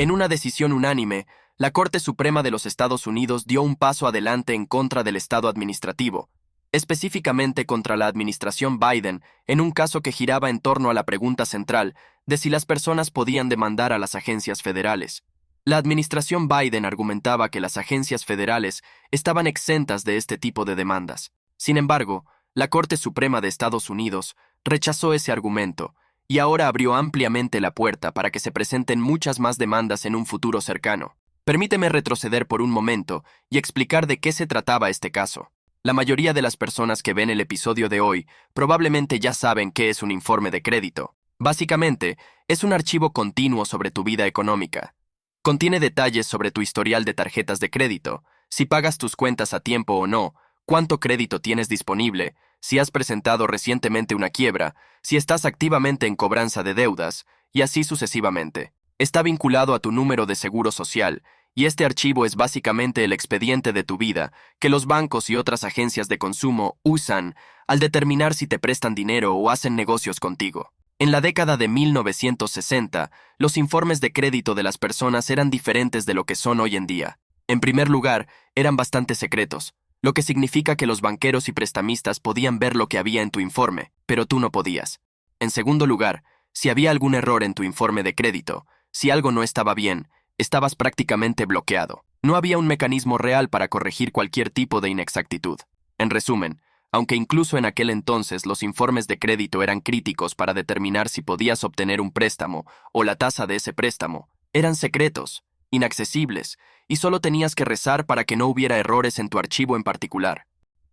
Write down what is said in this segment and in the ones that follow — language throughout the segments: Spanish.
En una decisión unánime, la Corte Suprema de los Estados Unidos dio un paso adelante en contra del Estado administrativo, específicamente contra la administración Biden, en un caso que giraba en torno a la pregunta central de si las personas podían demandar a las agencias federales. La administración Biden argumentaba que las agencias federales estaban exentas de este tipo de demandas. Sin embargo, la Corte Suprema de Estados Unidos rechazó ese argumento y ahora abrió ampliamente la puerta para que se presenten muchas más demandas en un futuro cercano. Permíteme retroceder por un momento y explicar de qué se trataba este caso. La mayoría de las personas que ven el episodio de hoy probablemente ya saben qué es un informe de crédito. Básicamente, es un archivo continuo sobre tu vida económica. Contiene detalles sobre tu historial de tarjetas de crédito, si pagas tus cuentas a tiempo o no, cuánto crédito tienes disponible, si has presentado recientemente una quiebra, si estás activamente en cobranza de deudas, y así sucesivamente. Está vinculado a tu número de seguro social, y este archivo es básicamente el expediente de tu vida que los bancos y otras agencias de consumo usan al determinar si te prestan dinero o hacen negocios contigo. En la década de 1960, los informes de crédito de las personas eran diferentes de lo que son hoy en día. En primer lugar, eran bastante secretos, lo que significa que los banqueros y prestamistas podían ver lo que había en tu informe, pero tú no podías. En segundo lugar, si había algún error en tu informe de crédito, si algo no estaba bien, estabas prácticamente bloqueado. No había un mecanismo real para corregir cualquier tipo de inexactitud. En resumen, aunque incluso en aquel entonces los informes de crédito eran críticos para determinar si podías obtener un préstamo o la tasa de ese préstamo, eran secretos, inaccesibles, y solo tenías que rezar para que no hubiera errores en tu archivo en particular.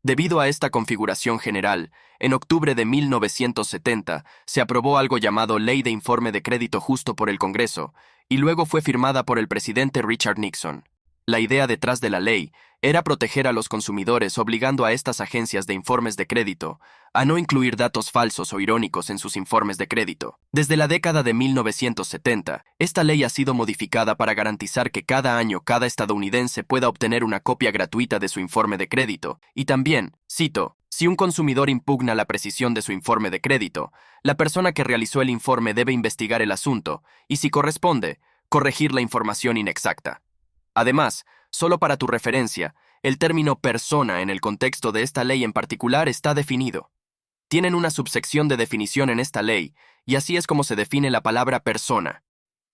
Debido a esta configuración general, en octubre de 1970 se aprobó algo llamado Ley de Informe de Crédito Justo por el Congreso, y luego fue firmada por el presidente Richard Nixon. La idea detrás de la ley era proteger a los consumidores obligando a estas agencias de informes de crédito a no incluir datos falsos o irónicos en sus informes de crédito. Desde la década de 1970, esta ley ha sido modificada para garantizar que cada año cada estadounidense pueda obtener una copia gratuita de su informe de crédito, y también, cito, si un consumidor impugna la precisión de su informe de crédito, la persona que realizó el informe debe investigar el asunto y, si corresponde, corregir la información inexacta. Además, solo para tu referencia, el término persona en el contexto de esta ley en particular está definido. Tienen una subsección de definición en esta ley, y así es como se define la palabra persona.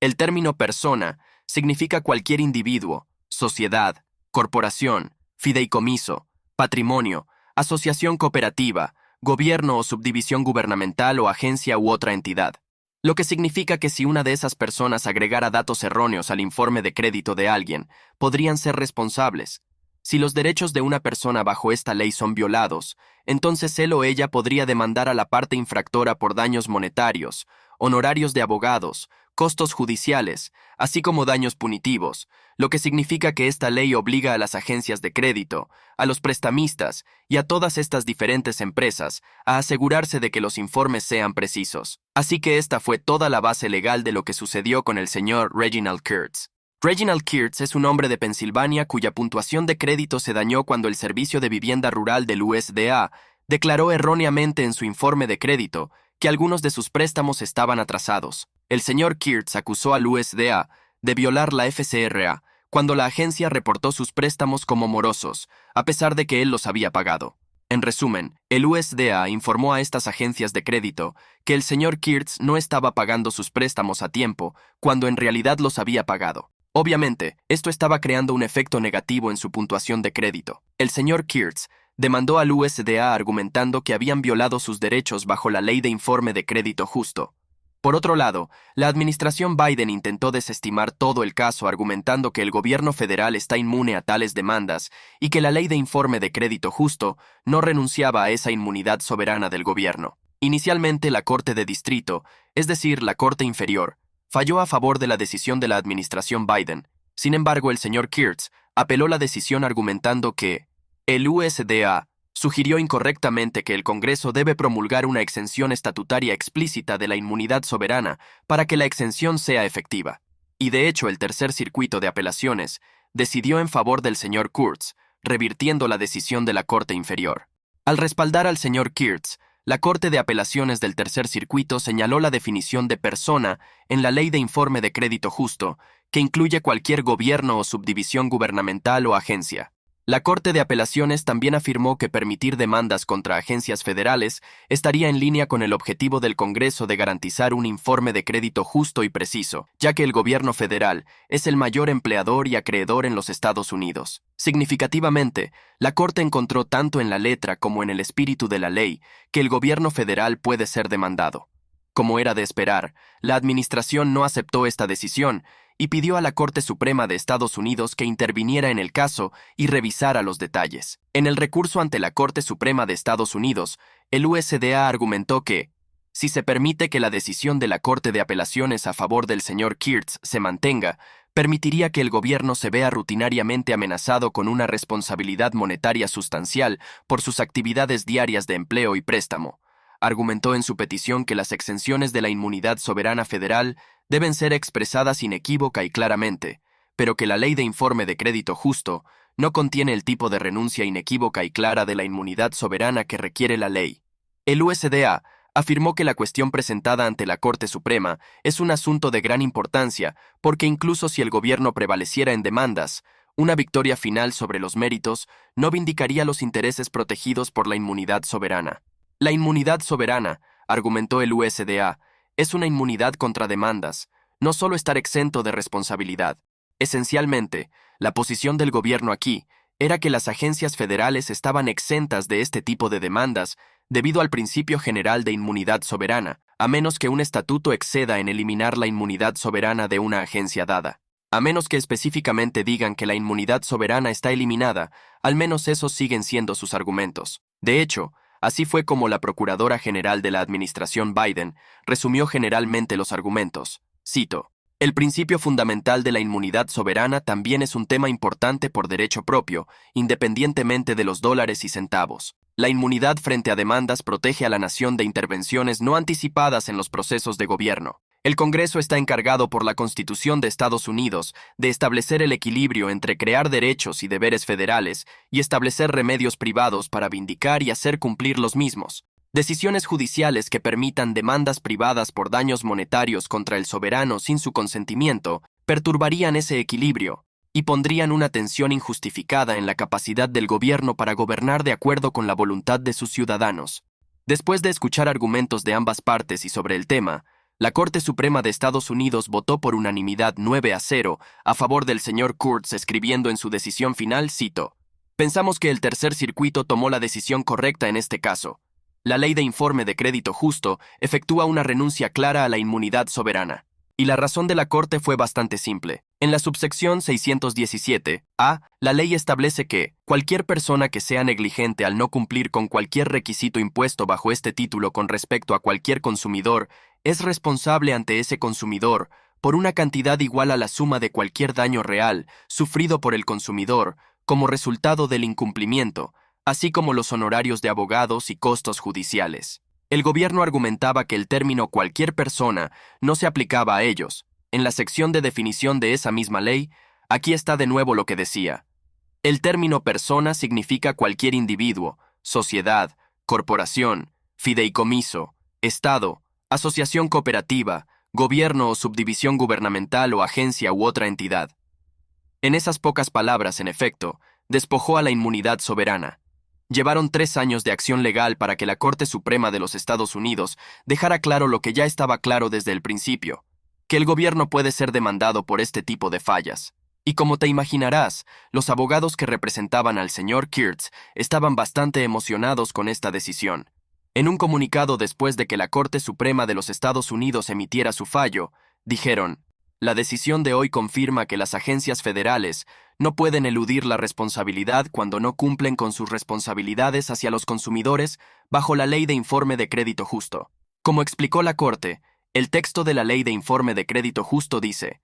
El término persona significa cualquier individuo, sociedad, corporación, fideicomiso, patrimonio, asociación cooperativa, gobierno o subdivisión gubernamental o agencia u otra entidad. Lo que significa que si una de esas personas agregara datos erróneos al informe de crédito de alguien, podrían ser responsables. Si los derechos de una persona bajo esta ley son violados, entonces él o ella podría demandar a la parte infractora por daños monetarios, honorarios de abogados, costos judiciales, así como daños punitivos, lo que significa que esta ley obliga a las agencias de crédito, a los prestamistas y a todas estas diferentes empresas a asegurarse de que los informes sean precisos. Así que esta fue toda la base legal de lo que sucedió con el señor Reginald Kurtz. Reginald Kurtz es un hombre de Pensilvania cuya puntuación de crédito se dañó cuando el Servicio de Vivienda Rural del USDA declaró erróneamente en su informe de crédito que algunos de sus préstamos estaban atrasados. El señor Kurtz acusó al USDA de violar la FCRA cuando la agencia reportó sus préstamos como morosos, a pesar de que él los había pagado. En resumen, el USDA informó a estas agencias de crédito que el señor Kurtz no estaba pagando sus préstamos a tiempo, cuando en realidad los había pagado. Obviamente, esto estaba creando un efecto negativo en su puntuación de crédito. El señor Kurtz demandó al USDA argumentando que habían violado sus derechos bajo la Ley de Informe de Crédito Justo. Por otro lado, la administración Biden intentó desestimar todo el caso argumentando que el gobierno federal está inmune a tales demandas y que la Ley de Informe de Crédito Justo no renunciaba a esa inmunidad soberana del gobierno. Inicialmente, la Corte de Distrito, es decir, la Corte Inferior, falló a favor de la decisión de la administración Biden. Sin embargo, el señor Kurtz apeló la decisión argumentando que el USDA sugirió incorrectamente que el Congreso debe promulgar una exención estatutaria explícita de la inmunidad soberana para que la exención sea efectiva. Y de hecho, el Tercer Circuito de Apelaciones decidió en favor del señor Kurtz, revirtiendo la decisión de la Corte Inferior. Al respaldar al señor Kurtz, la Corte de Apelaciones del Tercer Circuito señaló la definición de persona en la Ley de Informe de Crédito Justo, que incluye cualquier gobierno o subdivisión gubernamental o agencia. La Corte de Apelaciones también afirmó que permitir demandas contra agencias federales estaría en línea con el objetivo del Congreso de garantizar un informe de crédito justo y preciso, ya que el gobierno federal es el mayor empleador y acreedor en los Estados Unidos. Significativamente, la Corte encontró tanto en la letra como en el espíritu de la ley que el gobierno federal puede ser demandado. Como era de esperar, la administración no aceptó esta decisión y pidió a la Corte Suprema de Estados Unidos que interviniera en el caso y revisara los detalles. En el recurso ante la Corte Suprema de Estados Unidos, el USDA argumentó que, si se permite que la decisión de la Corte de Apelaciones a favor del señor Kurtz se mantenga, permitiría que el gobierno se vea rutinariamente amenazado con una responsabilidad monetaria sustancial por sus actividades diarias de empleo y préstamo. Argumentó en su petición que las exenciones de la inmunidad soberana federal deben ser expresadas inequívoca y claramente, pero que la Ley de Informe de Crédito Justo no contiene el tipo de renuncia inequívoca y clara de la inmunidad soberana que requiere la ley. El USDA afirmó que la cuestión presentada ante la Corte Suprema es un asunto de gran importancia porque incluso si el gobierno prevaleciera en demandas, una victoria final sobre los méritos no vindicaría los intereses protegidos por la inmunidad soberana. La inmunidad soberana, argumentó el USDA, es una inmunidad contra demandas, no solo estar exento de responsabilidad. Esencialmente, la posición del gobierno aquí era que las agencias federales estaban exentas de este tipo de demandas debido al principio general de inmunidad soberana, a menos que un estatuto exceda en eliminar la inmunidad soberana de una agencia dada. A menos que específicamente digan que la inmunidad soberana está eliminada, al menos esos siguen siendo sus argumentos. De hecho, así fue como la Procuradora General de la Administración Biden resumió generalmente los argumentos. Cito: el principio fundamental de la inmunidad soberana también es un tema importante por derecho propio, independientemente de los dólares y centavos. La inmunidad frente a demandas protege a la nación de intervenciones no anticipadas en los procesos de gobierno. El Congreso está encargado por la Constitución de Estados Unidos de establecer el equilibrio entre crear derechos y deberes federales y establecer remedios privados para vindicar y hacer cumplir los mismos. Decisiones judiciales que permitan demandas privadas por daños monetarios contra el soberano sin su consentimiento perturbarían ese equilibrio y pondrían una tensión injustificada en la capacidad del gobierno para gobernar de acuerdo con la voluntad de sus ciudadanos. Después de escuchar argumentos de ambas partes y sobre el tema, la Corte Suprema de Estados Unidos votó por unanimidad 9-0 a favor del señor Kurtz, escribiendo en su decisión final, cito: pensamos que el Tercer Circuito tomó la decisión correcta en este caso. La Ley de Informe de Crédito Justo efectúa una renuncia clara a la inmunidad soberana. Y la razón de la Corte fue bastante simple. En la subsección 617A, la ley establece que cualquier persona que sea negligente al no cumplir con cualquier requisito impuesto bajo este título con respecto a cualquier consumidor es responsable ante ese consumidor por una cantidad igual a la suma de cualquier daño real sufrido por el consumidor como resultado del incumplimiento, así como los honorarios de abogados y costos judiciales. El gobierno argumentaba que el término cualquier persona no se aplicaba a ellos. En la sección de definición de esa misma ley, aquí está de nuevo lo que decía. El término persona significa cualquier individuo, sociedad, corporación, fideicomiso, estado, asociación cooperativa, gobierno o subdivisión gubernamental o agencia u otra entidad. En esas pocas palabras, en efecto, despojó a la inmunidad soberana. Llevaron 3 años de acción legal para que la Corte Suprema de los Estados Unidos dejara claro lo que ya estaba claro desde el principio, que el gobierno puede ser demandado por este tipo de fallas. Y como te imaginarás, los abogados que representaban al señor Kurtz estaban bastante emocionados con esta decisión. En un comunicado después de que la Corte Suprema de los Estados Unidos emitiera su fallo, dijeron: la decisión de hoy confirma que las agencias federales no pueden eludir la responsabilidad cuando no cumplen con sus responsabilidades hacia los consumidores bajo la Ley de Informe de Crédito Justo. Como explicó la Corte, el texto de la Ley de Informe de Crédito Justo dice: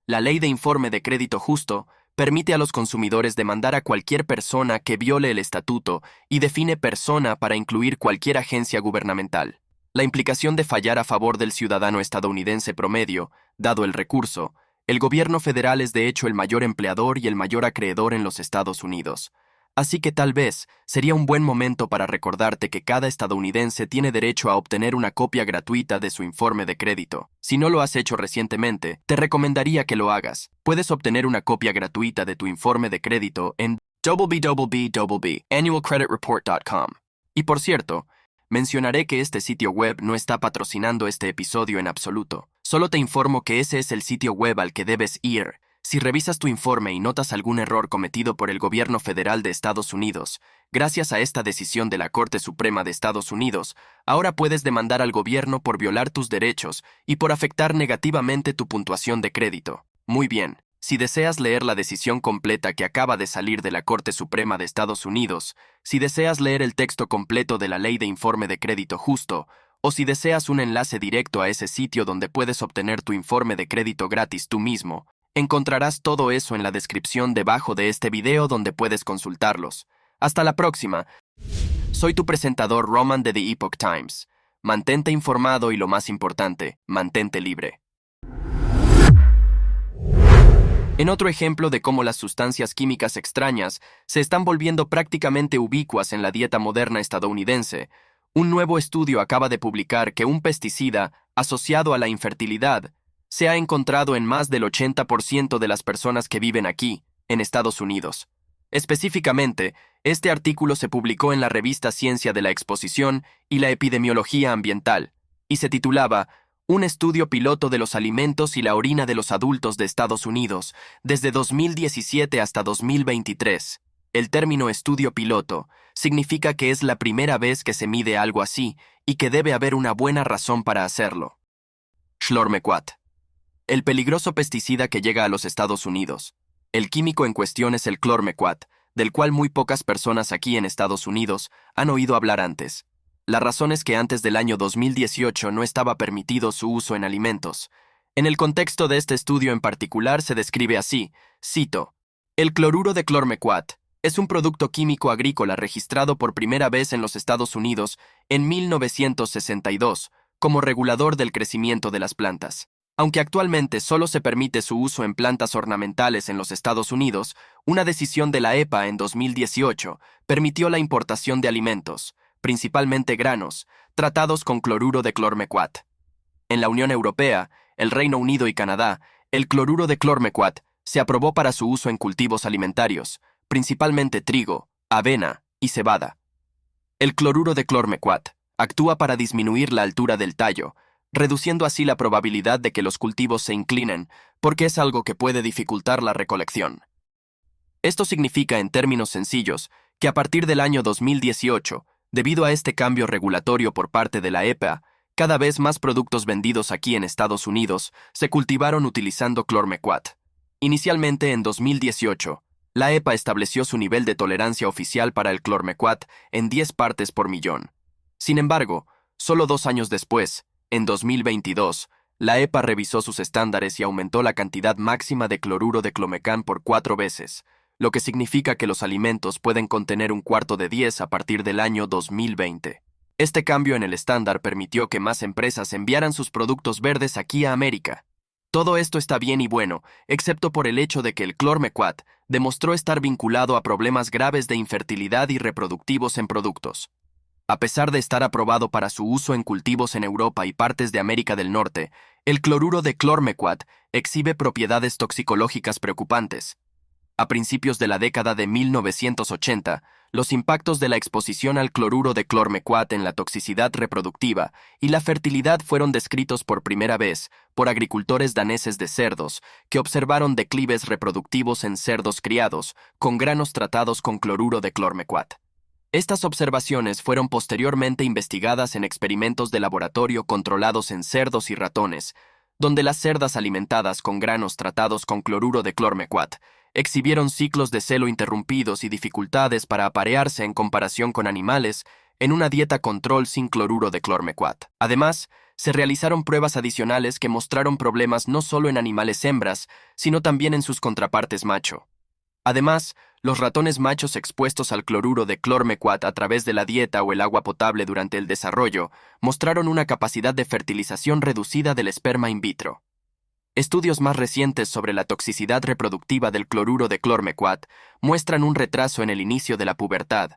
la Ley de Informe de Crédito Justo permite a los consumidores demandar a cualquier persona que viole el estatuto y define persona para incluir cualquier agencia gubernamental. La implicación de fallar a favor del ciudadano estadounidense promedio, dado el recurso, el gobierno federal es de hecho el mayor empleador y el mayor acreedor en los Estados Unidos. Así que tal vez sería un buen momento para recordarte que cada estadounidense tiene derecho a obtener una copia gratuita de su informe de crédito. Si no lo has hecho recientemente, te recomendaría que lo hagas. Puedes obtener una copia gratuita de tu informe de crédito en www.annualcreditreport.com. Y por cierto, mencionaré que este sitio web no está patrocinando este episodio en absoluto. Solo te informo que ese es el sitio web al que debes ir. Si revisas tu informe y notas algún error cometido por el gobierno federal de Estados Unidos, gracias a esta decisión de la Corte Suprema de Estados Unidos, ahora puedes demandar al gobierno por violar tus derechos y por afectar negativamente tu puntuación de crédito. Muy bien, si deseas leer la decisión completa que acaba de salir de la Corte Suprema de Estados Unidos, si deseas leer el texto completo de la Ley de Informe de Crédito Justo, o si deseas un enlace directo a ese sitio donde puedes obtener tu informe de crédito gratis tú mismo, encontrarás todo eso en la descripción debajo de este video donde puedes consultarlos. Hasta la próxima. Soy tu presentador Roman de The Epoch Times. Mantente informado y lo más importante, mantente libre. En otro ejemplo de cómo las sustancias químicas extrañas se están volviendo prácticamente ubicuas en la dieta moderna estadounidense, un nuevo estudio acaba de publicar que un pesticida asociado a la infertilidad se ha encontrado en más del 80% de las personas que viven aquí, en Estados Unidos. Específicamente, este artículo se publicó en la revista Ciencia de la Exposición y la Epidemiología Ambiental, y se titulaba Un estudio piloto de los alimentos y la orina de los adultos de Estados Unidos, desde 2017 hasta 2023. El término estudio piloto significa que es la primera vez que se mide algo así y que debe haber una buena razón para hacerlo. Chlormequat. El peligroso pesticida que llega a los Estados Unidos. El químico en cuestión es el clormequat, del cual muy pocas personas aquí en Estados Unidos han oído hablar antes. La razón es que antes del año 2018 no estaba permitido su uso en alimentos. En el contexto de este estudio en particular se describe así, cito, el cloruro de clormequat es un producto químico agrícola registrado por primera vez en los Estados Unidos en 1962 como regulador del crecimiento de las plantas. Aunque actualmente solo se permite su uso en plantas ornamentales en los Estados Unidos, una decisión de la EPA en 2018 permitió la importación de alimentos, principalmente granos, tratados con cloruro de clormequat. En la Unión Europea, el Reino Unido y Canadá, el cloruro de clormequat se aprobó para su uso en cultivos alimentarios, principalmente trigo, avena y cebada. El cloruro de clormequat actúa para disminuir la altura del tallo, reduciendo así la probabilidad de que los cultivos se inclinen, porque es algo que puede dificultar la recolección. Esto significa, en términos sencillos, que a partir del año 2018, debido a este cambio regulatorio por parte de la EPA, cada vez más productos vendidos aquí en Estados Unidos se cultivaron utilizando clormequat. Inicialmente en 2018, la EPA estableció su nivel de tolerancia oficial para el clormequat en 10 partes por millón. Sin embargo, solo 2 años después, en 2022, la EPA revisó sus estándares y aumentó la cantidad máxima de cloruro de clomecán por 4 veces, lo que significa que los alimentos pueden contener 1/4 de 10 a partir del año 2020. Este cambio en el estándar permitió que más empresas enviaran sus productos verdes aquí a América. Todo esto está bien y bueno, excepto por el hecho de que el clormequat demostró estar vinculado a problemas graves de infertilidad y reproductivos en productos. A pesar de estar aprobado para su uso en cultivos en Europa y partes de América del Norte, el cloruro de clormequat exhibe propiedades toxicológicas preocupantes. A principios de la década de 1980, los impactos de la exposición al cloruro de clormequat en la toxicidad reproductiva y la fertilidad fueron descritos por primera vez por agricultores daneses de cerdos que observaron declives reproductivos en cerdos criados con granos tratados con cloruro de clormequat. Estas observaciones fueron posteriormente investigadas en experimentos de laboratorio controlados en cerdos y ratones, donde las cerdas alimentadas con granos tratados con cloruro de clormequat exhibieron ciclos de celo interrumpidos y dificultades para aparearse en comparación con animales en una dieta control sin cloruro de clormequat. Además, se realizaron pruebas adicionales que mostraron problemas no solo en animales hembras, sino también en sus contrapartes macho. Además, los ratones machos expuestos al cloruro de clormequat a través de la dieta o el agua potable durante el desarrollo mostraron una capacidad de fertilización reducida del esperma in vitro. Estudios más recientes sobre la toxicidad reproductiva del cloruro de clormequat muestran un retraso en el inicio de la pubertad,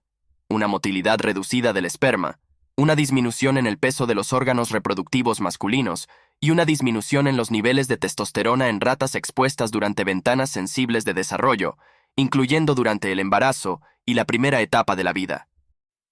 una motilidad reducida del esperma, una disminución en el peso de los órganos reproductivos masculinos y una disminución en los niveles de testosterona en ratas expuestas durante ventanas sensibles de desarrollo, incluyendo durante el embarazo y la primera etapa de la vida.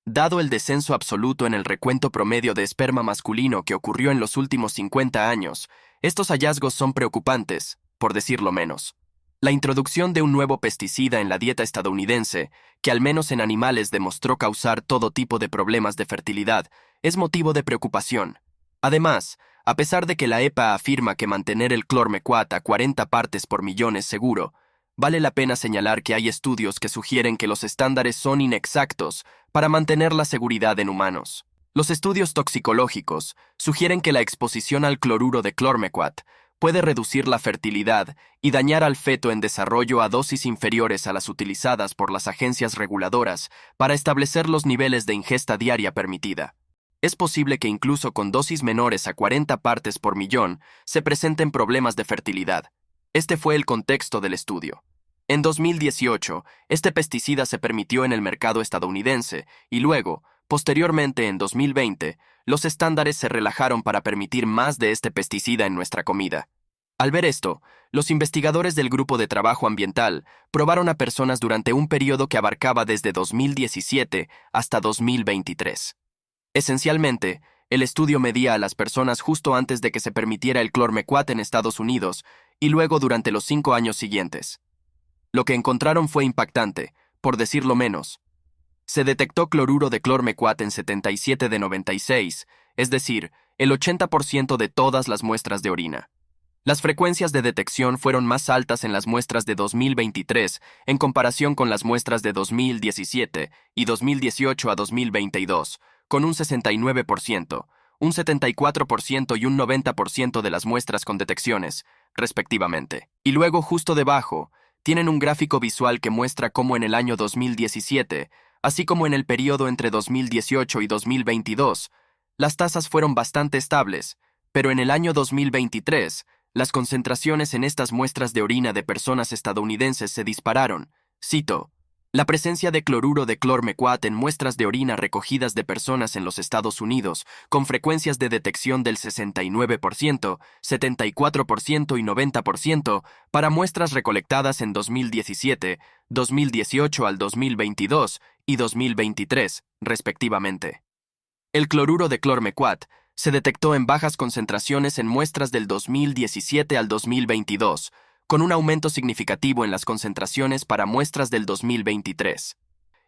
Dado el descenso absoluto en el recuento promedio de esperma masculino que ocurrió en los últimos 50 años, estos hallazgos son preocupantes, por decirlo menos. La introducción de un nuevo pesticida en la dieta estadounidense, que al menos en animales demostró causar todo tipo de problemas de fertilidad, es motivo de preocupación. Además, a pesar de que la EPA afirma que mantener el clormequat a 40 partes por millón es seguro, vale la pena señalar que hay estudios que sugieren que los estándares son inexactos para mantener la seguridad en humanos. Los estudios toxicológicos sugieren que la exposición al cloruro de clormequat puede reducir la fertilidad y dañar al feto en desarrollo a dosis inferiores a las utilizadas por las agencias reguladoras para establecer los niveles de ingesta diaria permitida. Es posible que incluso con dosis menores a 40 partes por millón se presenten problemas de fertilidad. Este fue el contexto del estudio. En 2018, este pesticida se permitió en el mercado estadounidense y luego, posteriormente en 2020, los estándares se relajaron para permitir más de este pesticida en nuestra comida. Al ver esto, los investigadores del Grupo de Trabajo Ambiental probaron a personas durante un periodo que abarcaba desde 2017 hasta 2023. Esencialmente, el estudio medía a las personas justo antes de que se permitiera el clormequat en Estados Unidos y luego durante los 5 años siguientes. Lo que encontraron fue impactante, por decirlo menos. Se detectó cloruro de clormequat en 77 de 96, es decir, el 80% de todas las muestras de orina. Las frecuencias de detección fueron más altas en las muestras de 2023 en comparación con las muestras de 2017 y 2018 a 2022, con un 69%, un 74% y un 90% de las muestras con detecciones, respectivamente. Y luego, justo debajo, tienen un gráfico visual que muestra cómo en el año 2017, así como en el periodo entre 2018 y 2022, las tasas fueron bastante estables, pero en el año 2023, las concentraciones en estas muestras de orina de personas estadounidenses se dispararon. Cito: la presencia de cloruro de clormequat en muestras de orina recogidas de personas en los Estados Unidos, con frecuencias de detección del 69%, 74% y 90% para muestras recolectadas en 2017, 2018 al 2022 y 2023, respectivamente. El cloruro de clormequat se detectó en bajas concentraciones en muestras del 2017 al 2022, con un aumento significativo en las concentraciones para muestras del 2023.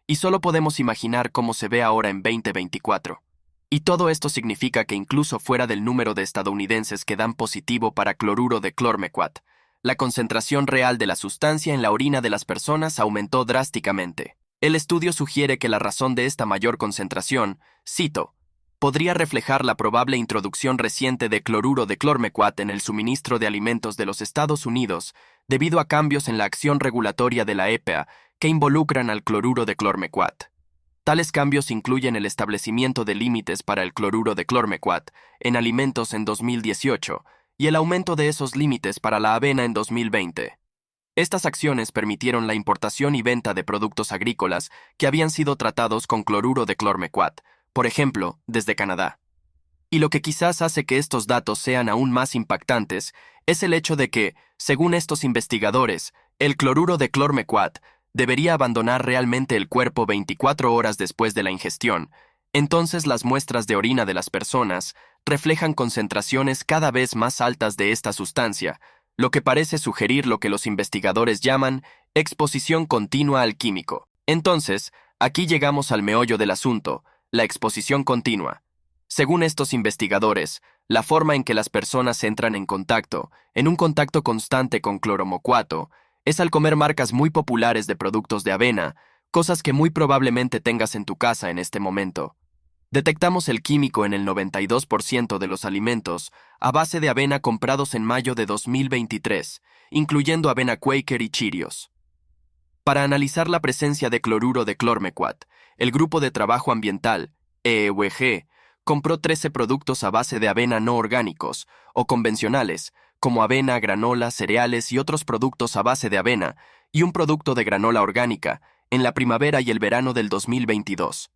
Y solo podemos imaginar cómo se ve ahora en 2024. Y todo esto significa que incluso fuera del número de estadounidenses que dan positivo para cloruro de clormequat, la concentración real de la sustancia en la orina de las personas aumentó drásticamente. El estudio sugiere que la razón de esta mayor concentración, cito, podría reflejar la probable introducción reciente de cloruro de clormequat en el suministro de alimentos de los Estados Unidos debido a cambios en la acción regulatoria de la EPA que involucran al cloruro de clormequat. Tales cambios incluyen el establecimiento de límites para el cloruro de clormequat en alimentos en 2018 y el aumento de esos límites para la avena en 2020. Estas acciones permitieron la importación y venta de productos agrícolas que habían sido tratados con cloruro de clormequat, por ejemplo, desde Canadá. Y lo que quizás hace que estos datos sean aún más impactantes es el hecho de que, según estos investigadores, el cloruro de clormequat debería abandonar realmente el cuerpo 24 horas después de la ingestión. Entonces las muestras de orina de las personas reflejan concentraciones cada vez más altas de esta sustancia, lo que parece sugerir lo que los investigadores llaman exposición continua al químico. Entonces, aquí llegamos al meollo del asunto: la exposición continua. Según estos investigadores, la forma en que las personas entran en un contacto constante con cloromocuato, es al comer marcas muy populares de productos de avena, cosas que muy probablemente tengas en tu casa en este momento. Detectamos el químico en el 92% de los alimentos a base de avena comprados en mayo de 2023, incluyendo avena Quaker y Cheerios. Para analizar la presencia de cloruro de clormequat, el Grupo de Trabajo Ambiental, EEWG, compró 13 productos a base de avena no orgánicos o convencionales, como avena, granola, cereales y otros productos a base de avena, y un producto de granola orgánica, en la primavera y el verano del 2022.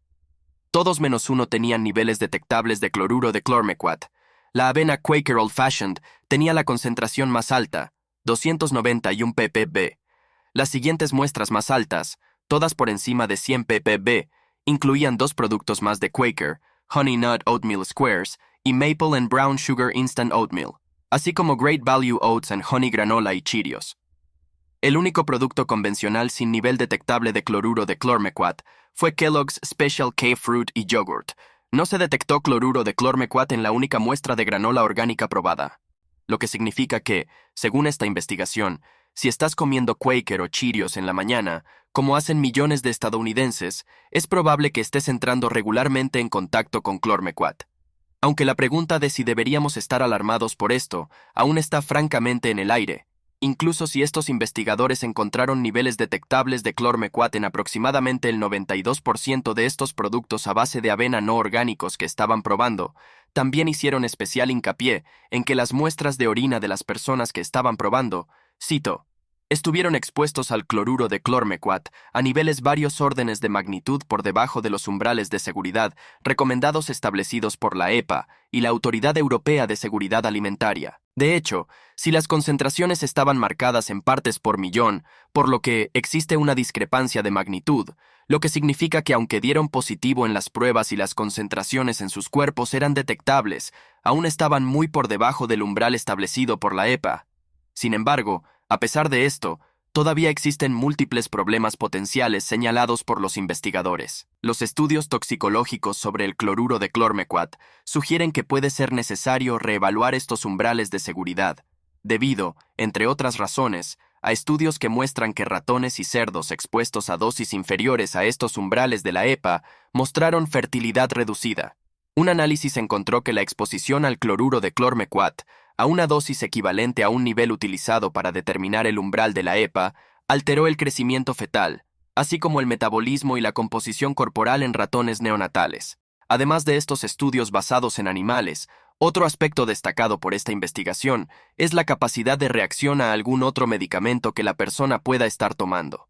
Todos menos uno tenían niveles detectables de cloruro de clormequat. La avena Quaker Old Fashioned tenía la concentración más alta, 291 ppb. Las siguientes muestras más altas, todas por encima de 100 ppb, incluían dos productos más de Quaker, Honey Nut Oatmeal Squares y Maple and Brown Sugar Instant Oatmeal, así como Great Value Oats and Honey Granola y Cheerios. El único producto convencional sin nivel detectable de cloruro de clormequat fue Kellogg's Special K-Fruit y Yogurt. No se detectó cloruro de clormequat en la única muestra de granola orgánica probada, lo que significa que, según esta investigación, si estás comiendo Quaker o Cheerios en la mañana, como hacen millones de estadounidenses, es probable que estés entrando regularmente en contacto con clormequat. Aunque la pregunta de si deberíamos estar alarmados por esto aún está francamente en el aire, incluso si estos investigadores encontraron niveles detectables de clormequat en aproximadamente el 92% de estos productos a base de avena no orgánicos que estaban probando, también hicieron especial hincapié en que las muestras de orina de las personas que estaban probando, cito, estuvieron expuestos al cloruro de clormequat a niveles varios órdenes de magnitud por debajo de los umbrales de seguridad recomendados establecidos por la EPA y la Autoridad Europea de Seguridad Alimentaria. De hecho, si las concentraciones estaban marcadas en partes por millón, por lo que existe una discrepancia de magnitud, lo que significa que aunque dieron positivo en las pruebas y las concentraciones en sus cuerpos eran detectables, aún estaban muy por debajo del umbral establecido por la EPA. Sin embargo, a pesar de esto, todavía existen múltiples problemas potenciales señalados por los investigadores. Los estudios toxicológicos sobre el cloruro de clormequat sugieren que puede ser necesario reevaluar estos umbrales de seguridad, debido, entre otras razones, a estudios que muestran que ratones y cerdos expuestos a dosis inferiores a estos umbrales de la EPA mostraron fertilidad reducida. Un análisis encontró que la exposición al cloruro de clormequat a una dosis equivalente a un nivel utilizado para determinar el umbral de la EPA, alteró el crecimiento fetal, así como el metabolismo y la composición corporal en ratones neonatales. Además de estos estudios basados en animales, otro aspecto destacado por esta investigación es la capacidad de reacción a algún otro medicamento que la persona pueda estar tomando.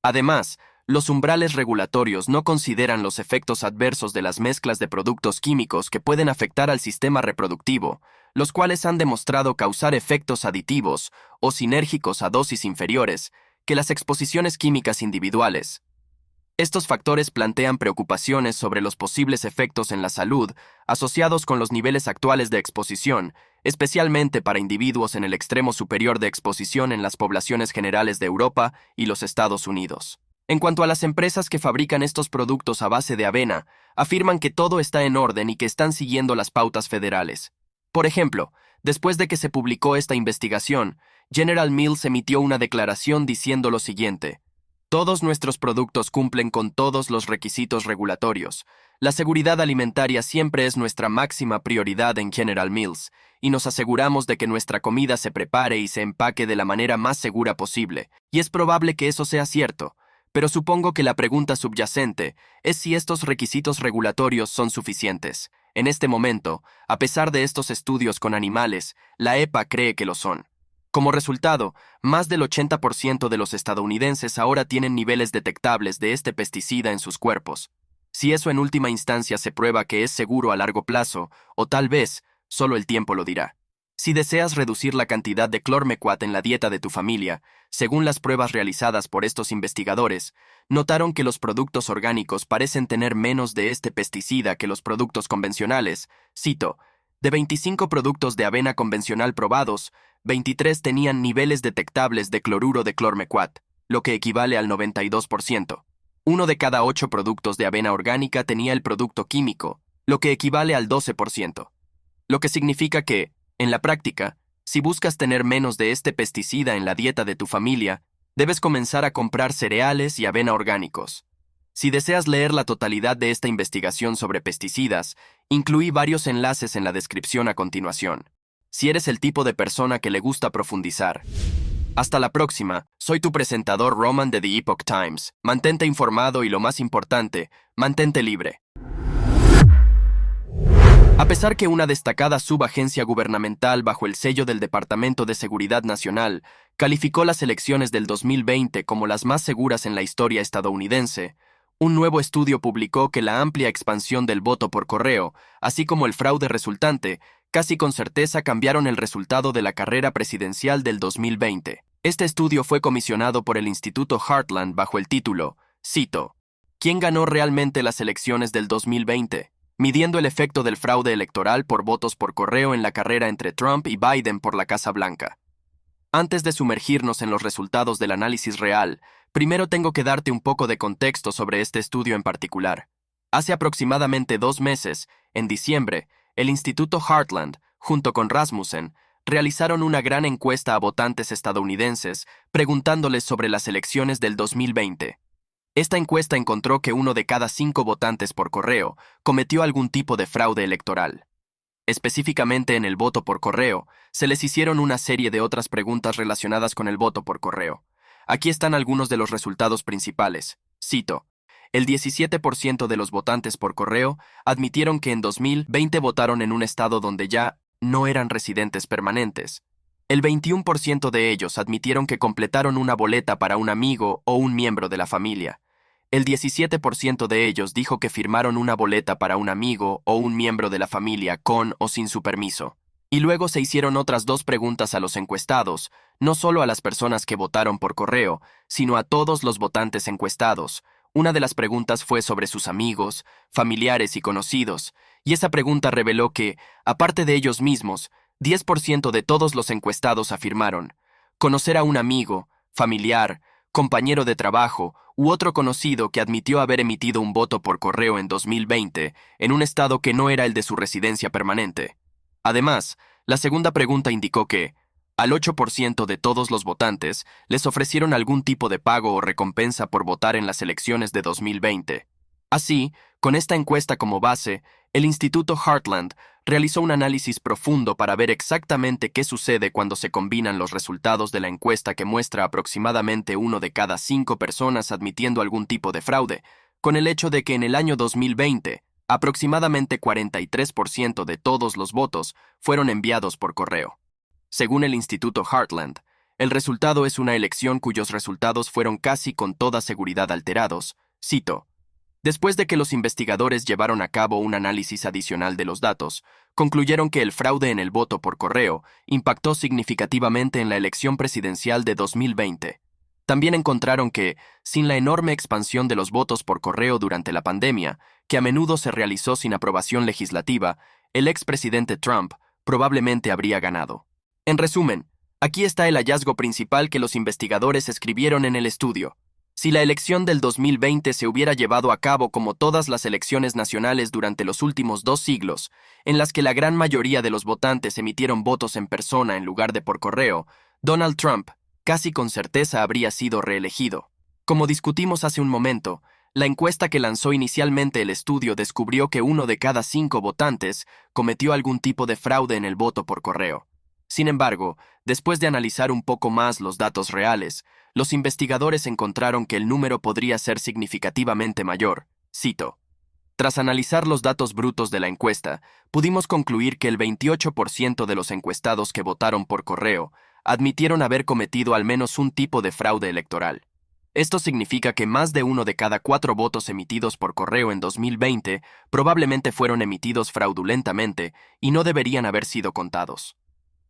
Además, los umbrales regulatorios no consideran los efectos adversos de las mezclas de productos químicos que pueden afectar al sistema reproductivo, los cuales han demostrado causar efectos aditivos o sinérgicos a dosis inferiores que las exposiciones químicas individuales. Estos factores plantean preocupaciones sobre los posibles efectos en la salud asociados con los niveles actuales de exposición, especialmente para individuos en el extremo superior de exposición en las poblaciones generales de Europa y los Estados Unidos. En cuanto a las empresas que fabrican estos productos a base de avena, afirman que todo está en orden y que están siguiendo las pautas federales. Por ejemplo, después de que se publicó esta investigación, General Mills emitió una declaración diciendo lo siguiente: todos nuestros productos cumplen con todos los requisitos regulatorios. La seguridad alimentaria siempre es nuestra máxima prioridad en General Mills, y nos aseguramos de que nuestra comida se prepare y se empaque de la manera más segura posible. Y es probable que eso sea cierto, pero supongo que la pregunta subyacente es si estos requisitos regulatorios son suficientes. En este momento, a pesar de estos estudios con animales, la EPA cree que lo son. Como resultado, más del 80% de los estadounidenses ahora tienen niveles detectables de este pesticida en sus cuerpos. Si eso en última instancia se prueba que es seguro a largo plazo, o tal vez, solo el tiempo lo dirá. Si deseas reducir la cantidad de clormequat en la dieta de tu familia, según las pruebas realizadas por estos investigadores, notaron que los productos orgánicos parecen tener menos de este pesticida que los productos convencionales. Cito, de 25 productos de avena convencional probados, 23 tenían niveles detectables de cloruro de clormequat, lo que equivale al 92%. Uno de cada 8 productos de avena orgánica tenía el producto químico, lo que equivale al 12%. Lo que significa que, en la práctica, si buscas tener menos de este pesticida en la dieta de tu familia, debes comenzar a comprar cereales y avena orgánicos. Si deseas leer la totalidad de esta investigación sobre pesticidas, incluí varios enlaces en la descripción a continuación. Si eres el tipo de persona que le gusta profundizar. Hasta la próxima, soy tu presentador Roman de The Epoch Times. Mantente informado y lo más importante, mantente libre. A pesar que una destacada subagencia gubernamental bajo el sello del Departamento de Seguridad Nacional calificó las elecciones del 2020 como las más seguras en la historia estadounidense, un nuevo estudio publicó que la amplia expansión del voto por correo, así como el fraude resultante, casi con certeza cambiaron el resultado de la carrera presidencial del 2020. Este estudio fue comisionado por el Instituto Heartland bajo el título, cito, ¿Quién ganó realmente las elecciones del 2020? Midiendo el efecto del fraude electoral por votos por correo en la carrera entre Trump y Biden por la Casa Blanca. Antes de sumergirnos en los resultados del análisis real, primero tengo que darte un poco de contexto sobre este estudio en particular. Hace aproximadamente 2 meses, en diciembre, el Instituto Heartland, junto con Rasmussen, realizaron una gran encuesta a votantes estadounidenses preguntándoles sobre las elecciones del 2020. Esta encuesta encontró que 1 de cada 5 votantes por correo cometió algún tipo de fraude electoral. Específicamente en el voto por correo, se les hicieron una serie de otras preguntas relacionadas con el voto por correo. Aquí están algunos de los resultados principales. Cito, el 17% de los votantes por correo admitieron que en 2020 votaron en un estado donde ya no eran residentes permanentes. El 21% de ellos admitieron que completaron una boleta para un amigo o un miembro de la familia. El 17% de ellos dijo que firmaron una boleta para un amigo o un miembro de la familia con o sin su permiso. Y luego se hicieron otras 2 preguntas a los encuestados, no solo a las personas que votaron por correo, sino a todos los votantes encuestados. Una de las preguntas fue sobre sus amigos, familiares y conocidos, y esa pregunta reveló que, aparte de ellos mismos, 10% de todos los encuestados afirmaron conocer a un amigo, familiar, compañero de trabajo u otro conocido que admitió haber emitido un voto por correo en 2020 en un estado que no era el de su residencia permanente. Además, la segunda pregunta indicó que, al 8% de todos los votantes les ofrecieron algún tipo de pago o recompensa por votar en las elecciones de 2020. Así, con esta encuesta como base, el Instituto Heartland realizó un análisis profundo para ver exactamente qué sucede cuando se combinan los resultados de la encuesta que muestra aproximadamente 1 de cada 5 personas admitiendo algún tipo de fraude, con el hecho de que en el año 2020, aproximadamente 43% de todos los votos fueron enviados por correo. Según el Instituto Heartland, el resultado es una elección cuyos resultados fueron casi con toda seguridad alterados. Cito, después de que los investigadores llevaron a cabo un análisis adicional de los datos, concluyeron que el fraude en el voto por correo impactó significativamente en la elección presidencial de 2020. También encontraron que, sin la enorme expansión de los votos por correo durante la pandemia, que a menudo se realizó sin aprobación legislativa, el expresidente Trump probablemente habría ganado. En resumen, aquí está el hallazgo principal que los investigadores escribieron en el estudio. Si la elección del 2020 se hubiera llevado a cabo como todas las elecciones nacionales durante los últimos 2 siglos, en las que la gran mayoría de los votantes emitieron votos en persona en lugar de por correo, Donald Trump casi con certeza habría sido reelegido. Como discutimos hace un momento, la encuesta que lanzó inicialmente el estudio descubrió que 1 de cada 5 votantes cometió algún tipo de fraude en el voto por correo. Sin embargo, después de analizar un poco más los datos reales, los investigadores encontraron que el número podría ser significativamente mayor. Cito, tras analizar los datos brutos de la encuesta, pudimos concluir que el 28% de los encuestados que votaron por correo admitieron haber cometido al menos un tipo de fraude electoral. Esto significa que más de 1 de cada 4 votos emitidos por correo en 2020 probablemente fueron emitidos fraudulentamente y no deberían haber sido contados.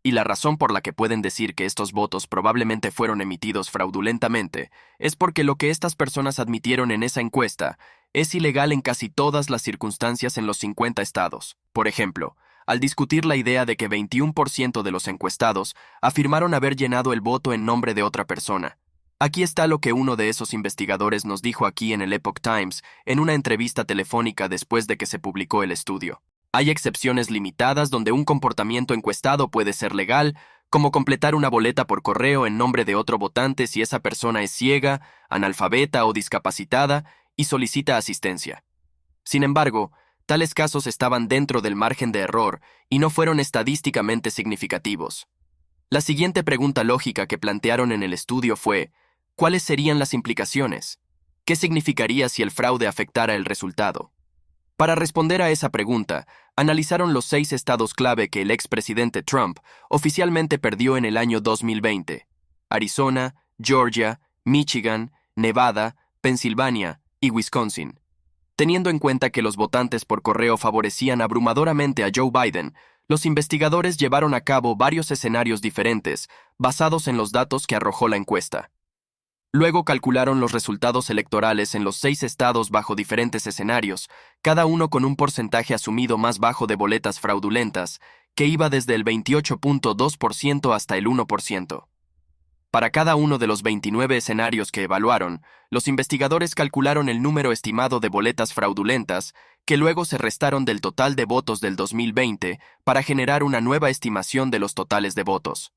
Y la razón por la que pueden decir que estos votos probablemente fueron emitidos fraudulentamente es porque lo que estas personas admitieron en esa encuesta es ilegal en casi todas las circunstancias en los 50 estados. Por ejemplo, al discutir la idea de que 21% de los encuestados afirmaron haber llenado el voto en nombre de otra persona. Aquí está lo que uno de esos investigadores nos dijo aquí en el Epoch Times en una entrevista telefónica después de que se publicó el estudio. Hay excepciones limitadas donde un comportamiento encuestado puede ser legal, como completar una boleta por correo en nombre de otro votante si esa persona es ciega, analfabeta o discapacitada y solicita asistencia. Sin embargo, tales casos estaban dentro del margen de error y no fueron estadísticamente significativos. La siguiente pregunta lógica que plantearon en el estudio fue, ¿cuáles serían las implicaciones? ¿Qué significaría si el fraude afectara el resultado? Para responder a esa pregunta, analizaron los 6 estados clave que el expresidente Trump oficialmente perdió en el año 2020: Arizona, Georgia, Michigan, Nevada, Pensilvania y Wisconsin. Teniendo en cuenta que los votantes por correo favorecían abrumadoramente a Joe Biden, los investigadores llevaron a cabo varios escenarios diferentes, basados en los datos que arrojó la encuesta. Luego calcularon los resultados electorales en los 6 estados bajo diferentes escenarios, cada uno con un porcentaje asumido más bajo de boletas fraudulentas, que iba desde el 28.2% hasta el 1%. Para cada uno de los 29 escenarios que evaluaron, los investigadores calcularon el número estimado de boletas fraudulentas, que luego se restaron del total de votos del 2020 para generar una nueva estimación de los totales de votos.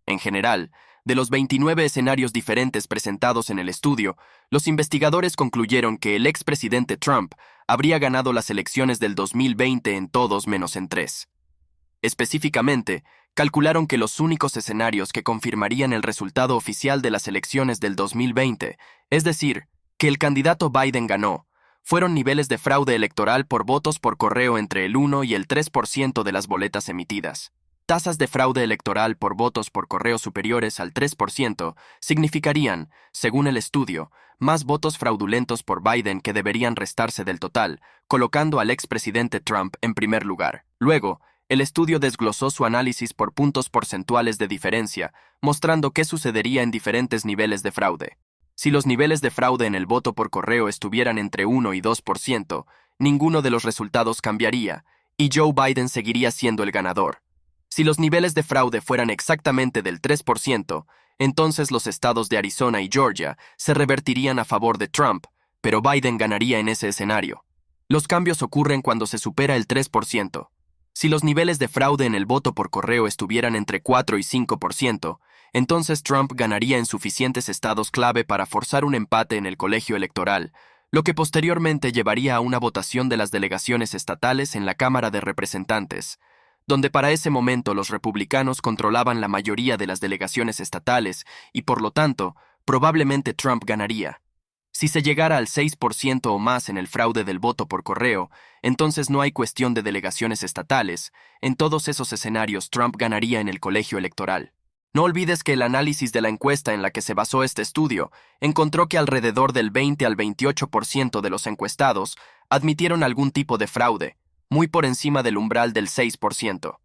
En general, de los 29 escenarios diferentes presentados en el estudio, los investigadores concluyeron que el expresidente Trump habría ganado las elecciones del 2020 en todos menos en 3. Específicamente, calcularon que los únicos escenarios que confirmarían el resultado oficial de las elecciones del 2020, es decir, que el candidato Biden ganó, fueron niveles de fraude electoral por votos por correo entre el 1 y el 3% de las boletas emitidas. Tasas de fraude electoral por votos por correo superiores al 3% significarían, según el estudio, más votos fraudulentos por Biden que deberían restarse del total, colocando al expresidente Trump en primer lugar. Luego, el estudio desglosó su análisis por puntos porcentuales de diferencia, mostrando qué sucedería en diferentes niveles de fraude. Si los niveles de fraude en el voto por correo estuvieran entre 1 y 2%, ninguno de los resultados cambiaría, y Joe Biden seguiría siendo el ganador. Si los niveles de fraude fueran exactamente del 3%, entonces los estados de Arizona y Georgia se revertirían a favor de Trump, pero Biden ganaría en ese escenario. Los cambios ocurren cuando se supera el 3%. Si los niveles de fraude en el voto por correo estuvieran entre 4 y 5%, entonces Trump ganaría en suficientes estados clave para forzar un empate en el colegio electoral, lo que posteriormente llevaría a una votación de las delegaciones estatales en la Cámara de Representantes, donde para ese momento los republicanos controlaban la mayoría de las delegaciones estatales y, por lo tanto, probablemente Trump ganaría. Si se llegara al 6% o más en el fraude del voto por correo, entonces no hay cuestión de delegaciones estatales. En todos esos escenarios Trump ganaría en el colegio electoral. No olvides que el análisis de la encuesta en la que se basó este estudio encontró que alrededor del 20 al 28% de los encuestados admitieron algún tipo de fraude, muy por encima del umbral del 6%.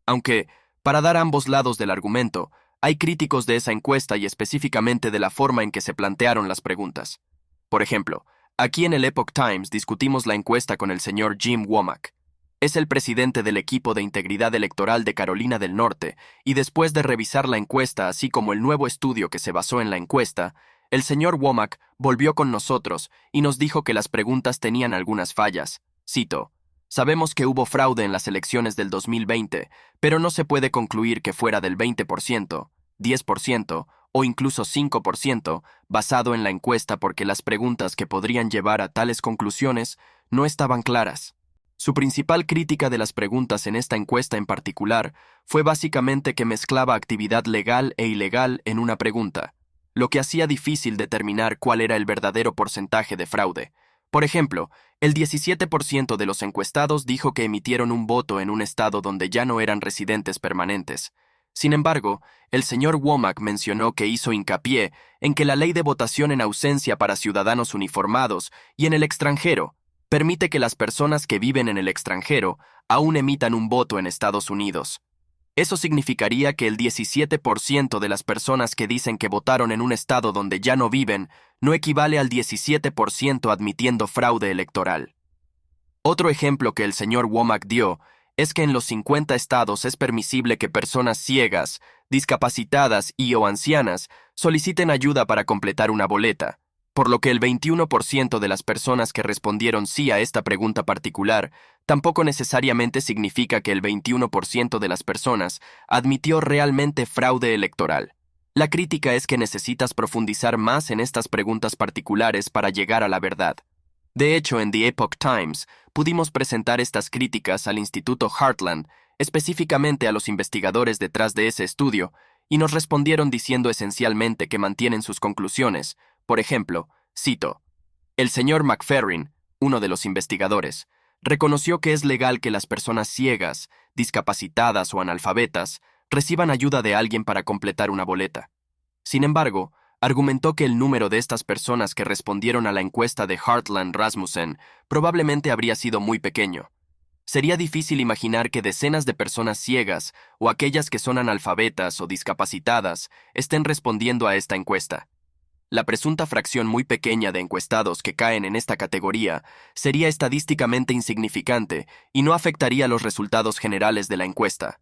Aunque, para dar ambos lados del argumento, hay críticos de esa encuesta y específicamente de la forma en que se plantearon las preguntas. Por ejemplo, aquí en el Epoch Times discutimos la encuesta con el señor Jim Womack. Es el presidente del equipo de integridad electoral de Carolina del Norte, y después de revisar la encuesta así como el nuevo estudio que se basó en la encuesta, el señor Womack volvió con nosotros y nos dijo que las preguntas tenían algunas fallas. Cito: "Sabemos que hubo fraude en las elecciones del 2020, pero no se puede concluir que fuera del 20%, 10% o incluso 5% basado en la encuesta porque las preguntas que podrían llevar a tales conclusiones no estaban claras". Su principal crítica de las preguntas en esta encuesta en particular fue básicamente que mezclaba actividad legal e ilegal en una pregunta, lo que hacía difícil determinar cuál era el verdadero porcentaje de fraude. Por ejemplo, el 17% de los encuestados dijo que emitieron un voto en un estado donde ya no eran residentes permanentes. Sin embargo, el señor Womack mencionó que hizo hincapié en que la ley de votación en ausencia para ciudadanos uniformados y en el extranjero permite que las personas que viven en el extranjero aún emitan un voto en Estados Unidos. Eso significaría que el 17% de las personas que dicen que votaron en un estado donde ya no viven no equivale al 17% admitiendo fraude electoral. Otro ejemplo que el señor Womack dio es que en los 50 estados es permisible que personas ciegas, discapacitadas y o ancianas soliciten ayuda para completar una boleta, por lo que el 21% de las personas que respondieron sí a esta pregunta particular tampoco necesariamente significa que el 21% de las personas admitió realmente fraude electoral. La crítica es que necesitas profundizar más en estas preguntas particulares para llegar a la verdad. De hecho, en The Epoch Times pudimos presentar estas críticas al Instituto Heartland, específicamente a los investigadores detrás de ese estudio, y nos respondieron diciendo esencialmente que mantienen sus conclusiones. Por ejemplo, cito: "El señor McFerrin, uno de los investigadores, reconoció que es legal que las personas ciegas, discapacitadas o analfabetas reciban ayuda de alguien para completar una boleta. Sin embargo, argumentó que el número de estas personas que respondieron a la encuesta de Heartland Rasmussen probablemente habría sido muy pequeño. Sería difícil imaginar que decenas de personas ciegas o aquellas que son analfabetas o discapacitadas estén respondiendo a esta encuesta. La presunta fracción muy pequeña de encuestados que caen en esta categoría sería estadísticamente insignificante y no afectaría los resultados generales de la encuesta.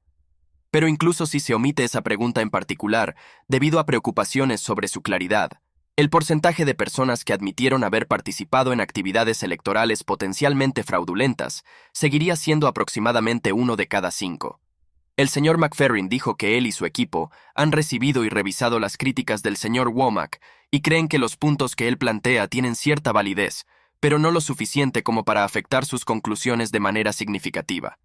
Pero incluso si se omite esa pregunta en particular, debido a preocupaciones sobre su claridad, el porcentaje de personas que admitieron haber participado en actividades electorales potencialmente fraudulentas seguiría siendo aproximadamente 1 de cada 5. El señor McFerrin dijo que él y su equipo han recibido y revisado las críticas del señor Womack y creen que los puntos que él plantea tienen cierta validez, pero no lo suficiente como para afectar sus conclusiones de manera significativa.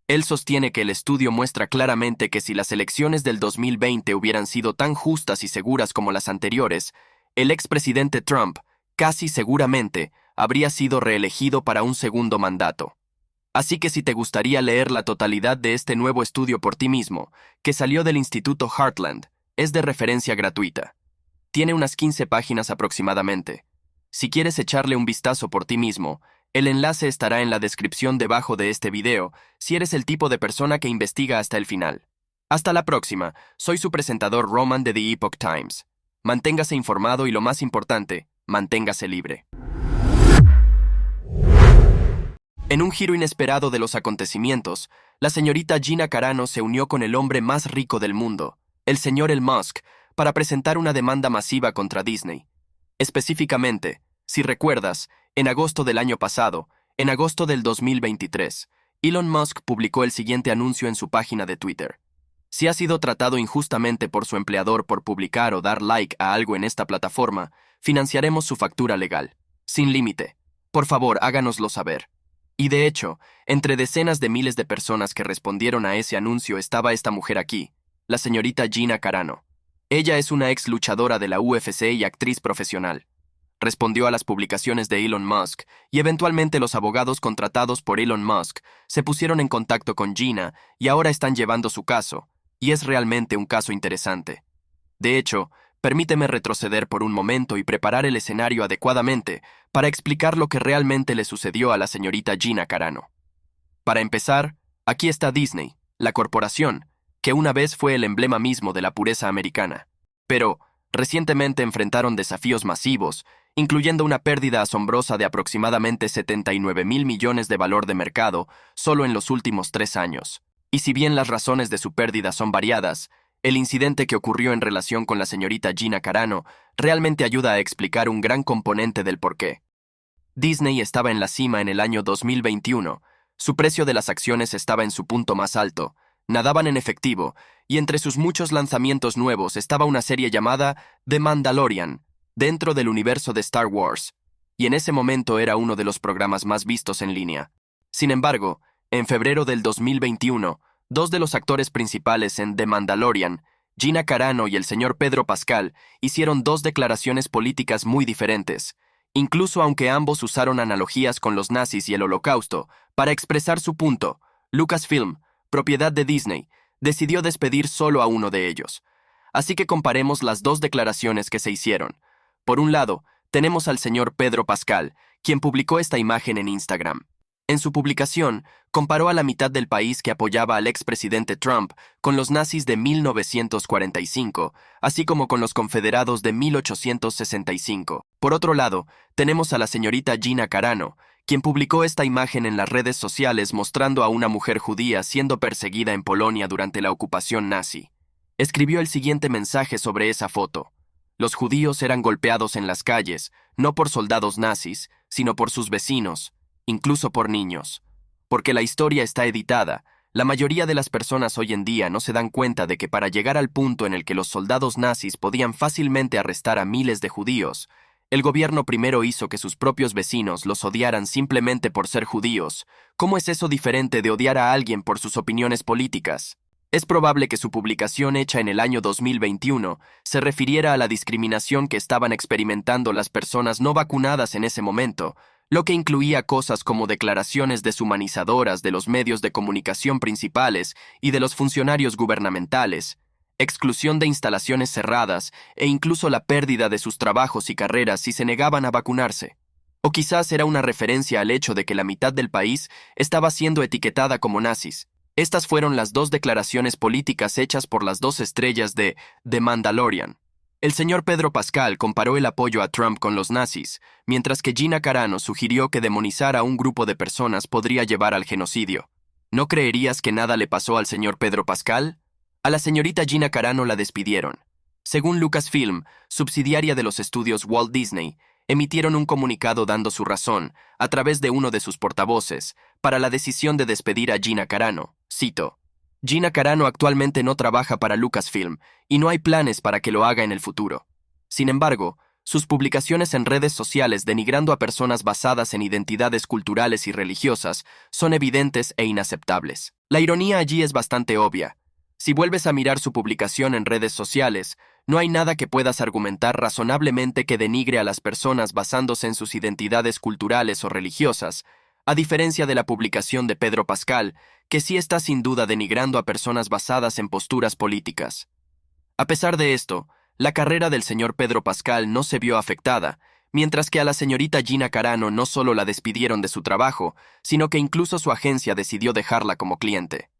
Él sostiene que el estudio muestra claramente que si las elecciones del 2020 hubieran sido tan justas y seguras como las anteriores, el expresidente Trump, casi seguramente, habría sido reelegido para un segundo mandato. Así que si te gustaría leer la totalidad de este nuevo estudio por ti mismo, que salió del Instituto Heartland, es de referencia gratuita. Tiene unas 15 páginas aproximadamente. Si quieres echarle un vistazo por ti mismo, el enlace estará en la descripción debajo de este video si eres el tipo de persona que investiga hasta el final. Hasta la próxima, soy su presentador Roman de The Epoch Times. Manténgase informado y lo más importante, manténgase libre. En un giro inesperado de los acontecimientos, la señorita Gina Carano se unió con el hombre más rico del mundo, el señor Elon Musk, para presentar una demanda masiva contra Disney. Específicamente, si recuerdas, en agosto del año pasado, en agosto del 2023, Elon Musk publicó el siguiente anuncio en su página de Twitter. Si ha sido tratado injustamente por su empleador por publicar o dar like a algo en esta plataforma, financiaremos su factura legal. Sin límite. Por favor, háganoslo saber. Y de hecho, entre decenas de miles de personas que respondieron a ese anuncio estaba esta mujer aquí, la señorita Gina Carano. Ella es una ex luchadora de la UFC y actriz profesional. Respondió a las publicaciones de Elon Musk y eventualmente los abogados contratados por Elon Musk se pusieron en contacto con Gina y ahora están llevando su caso, y es realmente un caso interesante. De hecho, permíteme retroceder por un momento y preparar el escenario adecuadamente para explicar lo que realmente le sucedió a la señorita Gina Carano. Para empezar, aquí está Disney, la corporación, que una vez fue el emblema mismo de la pureza americana. Pero, recientemente enfrentaron desafíos masivos, incluyendo una pérdida asombrosa de aproximadamente 79,000 millones de valor de mercado solo en los últimos 3 años. Y si bien las razones de su pérdida son variadas, el incidente que ocurrió en relación con la señorita Gina Carano realmente ayuda a explicar un gran componente del porqué. Disney estaba en la cima en el año 2021, su precio de las acciones estaba en su punto más alto, nadaban en efectivo, y entre sus muchos lanzamientos nuevos estaba una serie llamada The Mandalorian, dentro del universo de Star Wars, y en ese momento era uno de los programas más vistos en línea. Sin embargo, en febrero del 2021, 2 de los actores principales en The Mandalorian, Gina Carano y el señor Pedro Pascal, hicieron 2 declaraciones políticas muy diferentes, incluso aunque ambos usaron analogías con los nazis y el Holocausto para expresar su punto. Lucasfilm, propiedad de Disney, decidió despedir solo a uno de ellos. Así que comparemos las 2 declaraciones que se hicieron. Por un lado, tenemos al señor Pedro Pascal, quien publicó esta imagen en Instagram. En su publicación, comparó a la mitad del país que apoyaba al expresidente Trump con los nazis de 1945, así como con los confederados de 1865. Por otro lado, tenemos a la señorita Gina Carano, quien publicó esta imagen en las redes sociales mostrando a una mujer judía siendo perseguida en Polonia durante la ocupación nazi. Escribió el siguiente mensaje sobre esa foto. Los judíos eran golpeados en las calles, no por soldados nazis, sino por sus vecinos, incluso por niños. Porque la historia está editada, la mayoría de las personas hoy en día no se dan cuenta de que para llegar al punto en el que los soldados nazis podían fácilmente arrestar a miles de judíos, el gobierno primero hizo que sus propios vecinos los odiaran simplemente por ser judíos. ¿Cómo es eso diferente de odiar a alguien por sus opiniones políticas? Es probable que su publicación hecha en el año 2021 se refiriera a la discriminación que estaban experimentando las personas no vacunadas en ese momento, lo que incluía cosas como declaraciones deshumanizadoras de los medios de comunicación principales y de los funcionarios gubernamentales, exclusión de instalaciones cerradas e incluso la pérdida de sus trabajos y carreras si se negaban a vacunarse. O quizás era una referencia al hecho de que la mitad del país estaba siendo etiquetada como nazis. Estas fueron las dos declaraciones políticas hechas por las dos estrellas de The Mandalorian. El señor Pedro Pascal comparó el apoyo a Trump con los nazis, mientras que Gina Carano sugirió que demonizar a un grupo de personas podría llevar al genocidio. ¿No creerías que nada le pasó al señor Pedro Pascal? A la señorita Gina Carano la despidieron. Según Lucasfilm, subsidiaria de los estudios Walt Disney, emitieron un comunicado dando su razón, a través de uno de sus portavoces, para la decisión de despedir a Gina Carano. Cito: Gina Carano actualmente no trabaja para Lucasfilm y no hay planes para que lo haga en el futuro. Sin embargo, sus publicaciones en redes sociales denigrando a personas basadas en identidades culturales y religiosas son evidentes e inaceptables. La ironía allí es bastante obvia. Si vuelves a mirar su publicación en redes sociales, no hay nada que puedas argumentar razonablemente que denigre a las personas basándose en sus identidades culturales o religiosas, a diferencia de la publicación de Pedro Pascal, que sí está sin duda denigrando a personas basadas en posturas políticas. A pesar de esto, la carrera del señor Pedro Pascal no se vio afectada, mientras que a la señorita Gina Carano no solo la despidieron de su trabajo, sino que incluso su agencia decidió dejarla como cliente.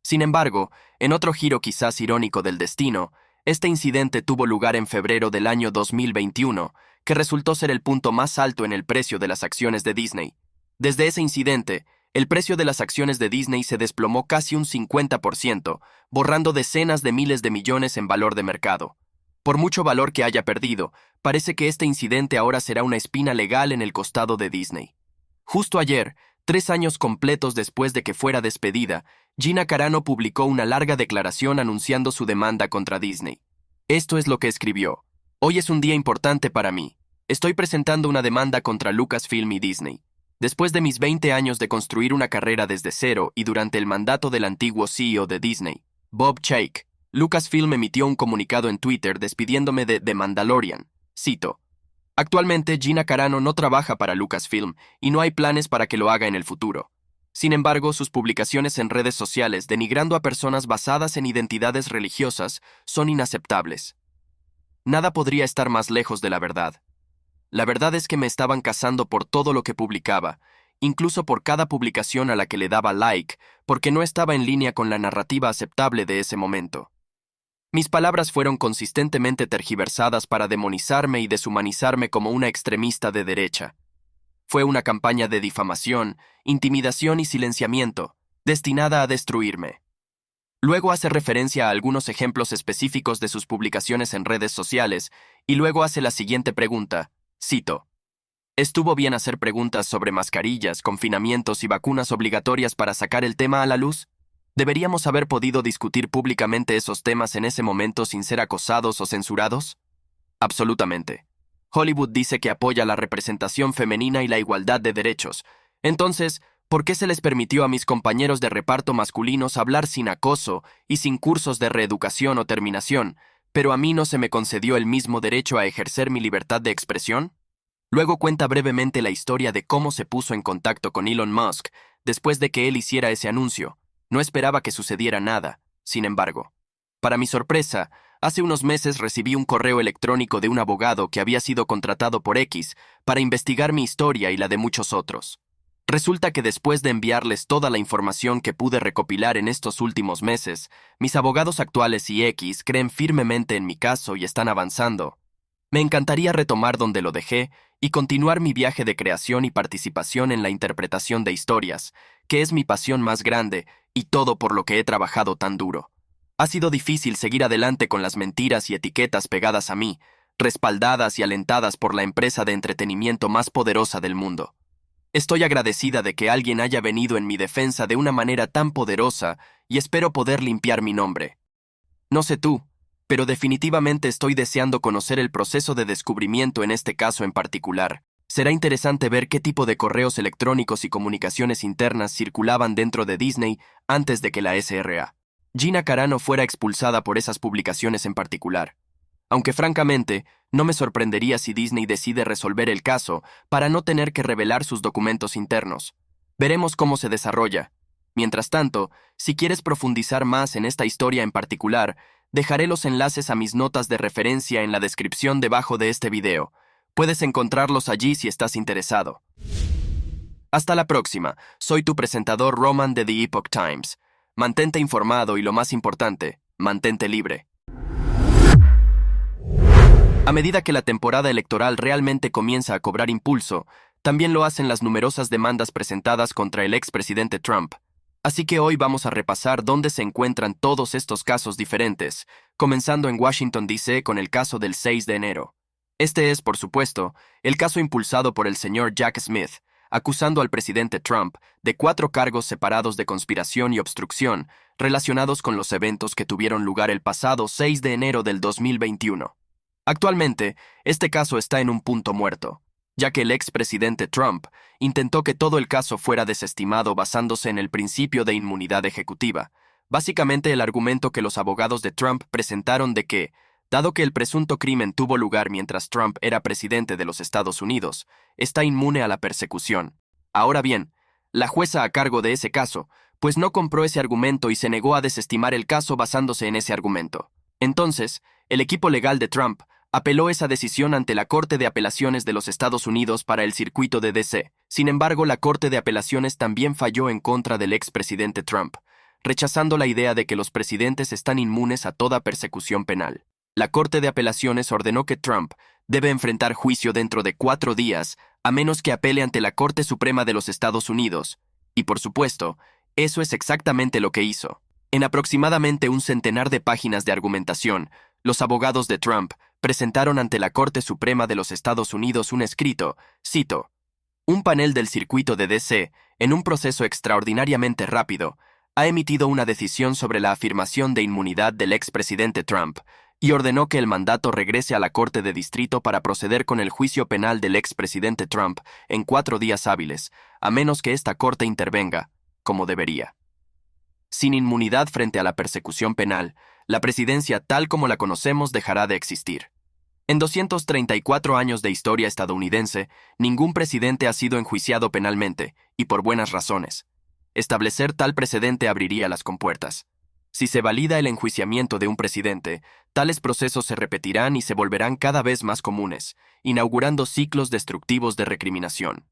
Sin embargo, en otro giro quizás irónico del destino, este incidente tuvo lugar en febrero del año 2021, que resultó ser el punto más alto en el precio de las acciones de Disney. Desde ese incidente, el precio de las acciones de Disney se desplomó casi un 50%, borrando decenas de miles de millones en valor de mercado. Por mucho valor que haya perdido, parece que este incidente ahora será una espina legal en el costado de Disney. Justo ayer, 3 años completos después de que fuera despedida, Gina Carano publicó una larga declaración anunciando su demanda contra Disney. Esto es lo que escribió: Hoy es un día importante para mí. Estoy presentando una demanda contra Lucasfilm y Disney. Después de mis 20 años de construir una carrera desde cero y durante el mandato del antiguo CEO de Disney, Bob Chapek, Lucasfilm emitió un comunicado en Twitter despidiéndome de The Mandalorian. Cito: Actualmente Gina Carano no trabaja para Lucasfilm y no hay planes para que lo haga en el futuro. Sin embargo, sus publicaciones en redes sociales denigrando a personas basadas en identidades religiosas son inaceptables. Nada podría estar más lejos de la verdad. La verdad es que me estaban cazando por todo lo que publicaba, incluso por cada publicación a la que le daba like, porque no estaba en línea con la narrativa aceptable de ese momento. Mis palabras fueron consistentemente tergiversadas para demonizarme y deshumanizarme como una extremista de derecha. Fue una campaña de difamación, intimidación y silenciamiento, destinada a destruirme. Luego hace referencia a algunos ejemplos específicos de sus publicaciones en redes sociales, y luego hace la siguiente pregunta, cito: ¿Estuvo bien hacer preguntas sobre mascarillas, confinamientos y vacunas obligatorias para sacar el tema a la luz? ¿Deberíamos haber podido discutir públicamente esos temas en ese momento sin ser acosados o censurados? Absolutamente. Hollywood dice que apoya la representación femenina y la igualdad de derechos. Entonces, ¿por qué se les permitió a mis compañeros de reparto masculinos hablar sin acoso y sin cursos de reeducación o terminación, pero a mí no se me concedió el mismo derecho a ejercer mi libertad de expresión? Luego cuenta brevemente la historia de cómo se puso en contacto con Elon Musk después de que él hiciera ese anuncio. No esperaba que sucediera nada, sin embargo. Para mi sorpresa, hace unos meses recibí un correo electrónico de un abogado que había sido contratado por X para investigar mi historia y la de muchos otros. Resulta que después de enviarles toda la información que pude recopilar en estos últimos meses, mis abogados actuales y X creen firmemente en mi caso y están avanzando. Me encantaría retomar donde lo dejé y continuar mi viaje de creación y participación en la interpretación de historias, que es mi pasión más grande y todo por lo que he trabajado tan duro. Ha sido difícil seguir adelante con las mentiras y etiquetas pegadas a mí, respaldadas y alentadas por la empresa de entretenimiento más poderosa del mundo. Estoy agradecida de que alguien haya venido en mi defensa de una manera tan poderosa y espero poder limpiar mi nombre. No sé tú, pero definitivamente estoy deseando conocer el proceso de descubrimiento en este caso en particular. Será interesante ver qué tipo de correos electrónicos y comunicaciones internas circulaban dentro de Disney antes de que la SRA. Gina Carano fuera expulsada por esas publicaciones en particular. aunque francamente, no me sorprendería si Disney decide resolver el caso para no tener que revelar sus documentos internos. Veremos cómo se desarrolla. Mientras tanto, si quieres profundizar más en esta historia en particular, dejaré los enlaces a mis notas de referencia en la descripción debajo de este video. Puedes encontrarlos allí si estás interesado. Hasta la próxima. Soy tu presentador Roman de The Epoch Times. Mantente informado y lo más importante, mantente libre. A medida que la temporada electoral realmente comienza a cobrar impulso, también lo hacen las numerosas demandas presentadas contra el expresidente Trump. Así que hoy vamos a repasar dónde se encuentran todos estos casos diferentes, comenzando en Washington, D.C. con el caso del 6 de enero. Este es, por supuesto, el caso impulsado por el señor Jack Smith, acusando al presidente Trump de 4 cargos separados de conspiración y obstrucción relacionados con los eventos que tuvieron lugar el pasado 6 de enero del 2021. Actualmente, este caso está en un punto muerto, ya que el expresidente Trump intentó que todo el caso fuera desestimado basándose en el principio de inmunidad ejecutiva, básicamente el argumento que los abogados de Trump presentaron de que, dado que el presunto crimen tuvo lugar mientras Trump era presidente de los Estados Unidos, está inmune a la persecución. Ahora bien, la jueza a cargo de ese caso, pues no compró ese argumento y se negó a desestimar el caso basándose en ese argumento. Entonces, el equipo legal de Trump apeló esa decisión ante la Corte de Apelaciones de los Estados Unidos para el circuito de D.C. Sin embargo, la Corte de Apelaciones también falló en contra del expresidente Trump, rechazando la idea de que los presidentes están inmunes a toda persecución penal. La Corte de Apelaciones ordenó que Trump debe enfrentar juicio dentro de 4 días, a menos que apele ante la Corte Suprema de los Estados Unidos. Y por supuesto, eso es exactamente lo que hizo. En aproximadamente un centenar de páginas de argumentación, los abogados de Trump presentaron ante la Corte Suprema de los Estados Unidos un escrito, cito, un panel del circuito de D.C., en un proceso extraordinariamente rápido, ha emitido una decisión sobre la afirmación de inmunidad del expresidente Trump y ordenó que el mandato regrese a la Corte de Distrito para proceder con el juicio penal del expresidente Trump en 4 días hábiles, a menos que esta Corte intervenga, como debería. Sin inmunidad frente a la persecución penal, la presidencia tal como la conocemos dejará de existir. En 234 años de historia estadounidense, ningún presidente ha sido enjuiciado penalmente, y por buenas razones. Establecer tal precedente abriría las compuertas. Si se valida el enjuiciamiento de un presidente, tales procesos se repetirán y se volverán cada vez más comunes, inaugurando ciclos destructivos de recriminación.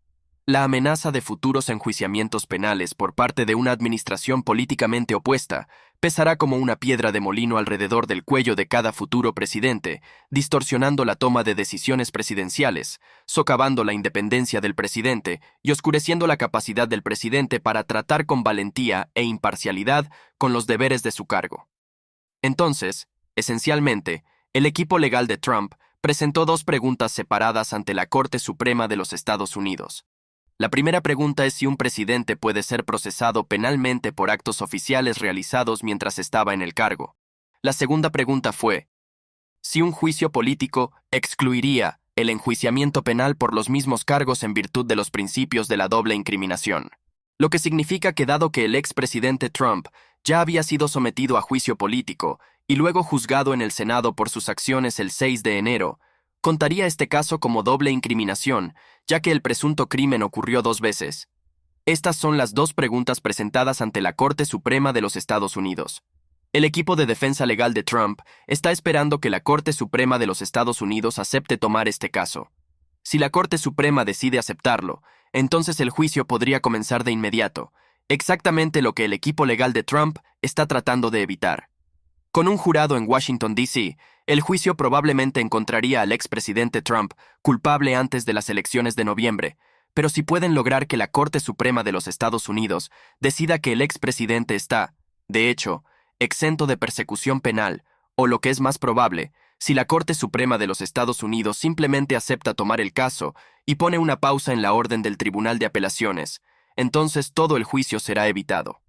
La amenaza de futuros enjuiciamientos penales por parte de una administración políticamente opuesta pesará como una piedra de molino alrededor del cuello de cada futuro presidente, distorsionando la toma de decisiones presidenciales, socavando la independencia del presidente y oscureciendo la capacidad del presidente para tratar con valentía e imparcialidad con los deberes de su cargo. Entonces, esencialmente, el equipo legal de Trump presentó 2 preguntas separadas ante la Corte Suprema de los Estados Unidos. La primera pregunta es si un presidente puede ser procesado penalmente por actos oficiales realizados mientras estaba en el cargo. La segunda pregunta fue si un juicio político excluiría el enjuiciamiento penal por los mismos cargos en virtud de los principios de la doble incriminación. Lo que significa que dado que el expresidente Trump ya había sido sometido a juicio político y luego juzgado en el Senado por sus acciones el 6 de enero, contaría este caso como doble incriminación, ya que el presunto crimen ocurrió 2 veces. Estas son las 2 preguntas presentadas ante la Corte Suprema de los Estados Unidos. El equipo de defensa legal de Trump está esperando que la Corte Suprema de los Estados Unidos acepte tomar este caso. Si la Corte Suprema decide aceptarlo, entonces el juicio podría comenzar de inmediato, exactamente lo que el equipo legal de Trump está tratando de evitar. Con un jurado en Washington, D.C., el juicio probablemente encontraría al expresidente Trump culpable antes de las elecciones de noviembre, pero si pueden lograr que la Corte Suprema de los Estados Unidos decida que el expresidente está, de hecho, exento de persecución penal, o lo que es más probable, si la Corte Suprema de los Estados Unidos simplemente acepta tomar el caso y pone una pausa en la orden del Tribunal de Apelaciones, entonces todo el juicio será evitado.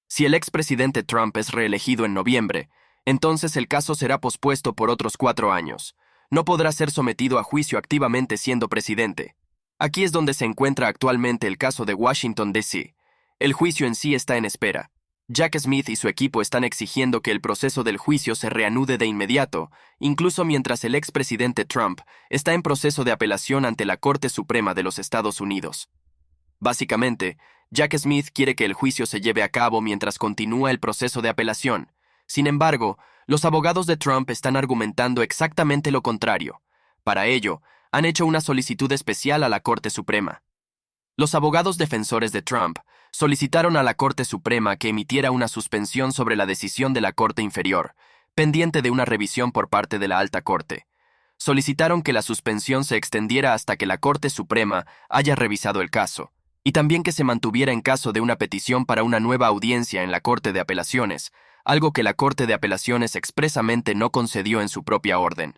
Si el expresidente Trump es reelegido en noviembre, entonces el caso será pospuesto por otros 4 años. No podrá ser sometido a juicio activamente siendo presidente. Aquí es donde se encuentra actualmente el caso de Washington, D.C. El juicio en sí está en espera. Jack Smith y su equipo están exigiendo que el proceso del juicio se reanude de inmediato, incluso mientras el expresidente Trump está en proceso de apelación ante la Corte Suprema de los Estados Unidos. Básicamente, Jack Smith quiere que el juicio se lleve a cabo mientras continúa el proceso de apelación. Sin embargo, los abogados de Trump están argumentando exactamente lo contrario. Para ello, han hecho una solicitud especial a la Corte Suprema. Los abogados defensores de Trump solicitaron a la Corte Suprema que emitiera una suspensión sobre la decisión de la Corte Inferior, pendiente de una revisión por parte de la Alta Corte. Solicitaron que la suspensión se extendiera hasta que la Corte Suprema haya revisado el caso, y también que se mantuviera en caso de una petición para una nueva audiencia en la Corte de Apelaciones, algo que la Corte de Apelaciones expresamente no concedió en su propia orden.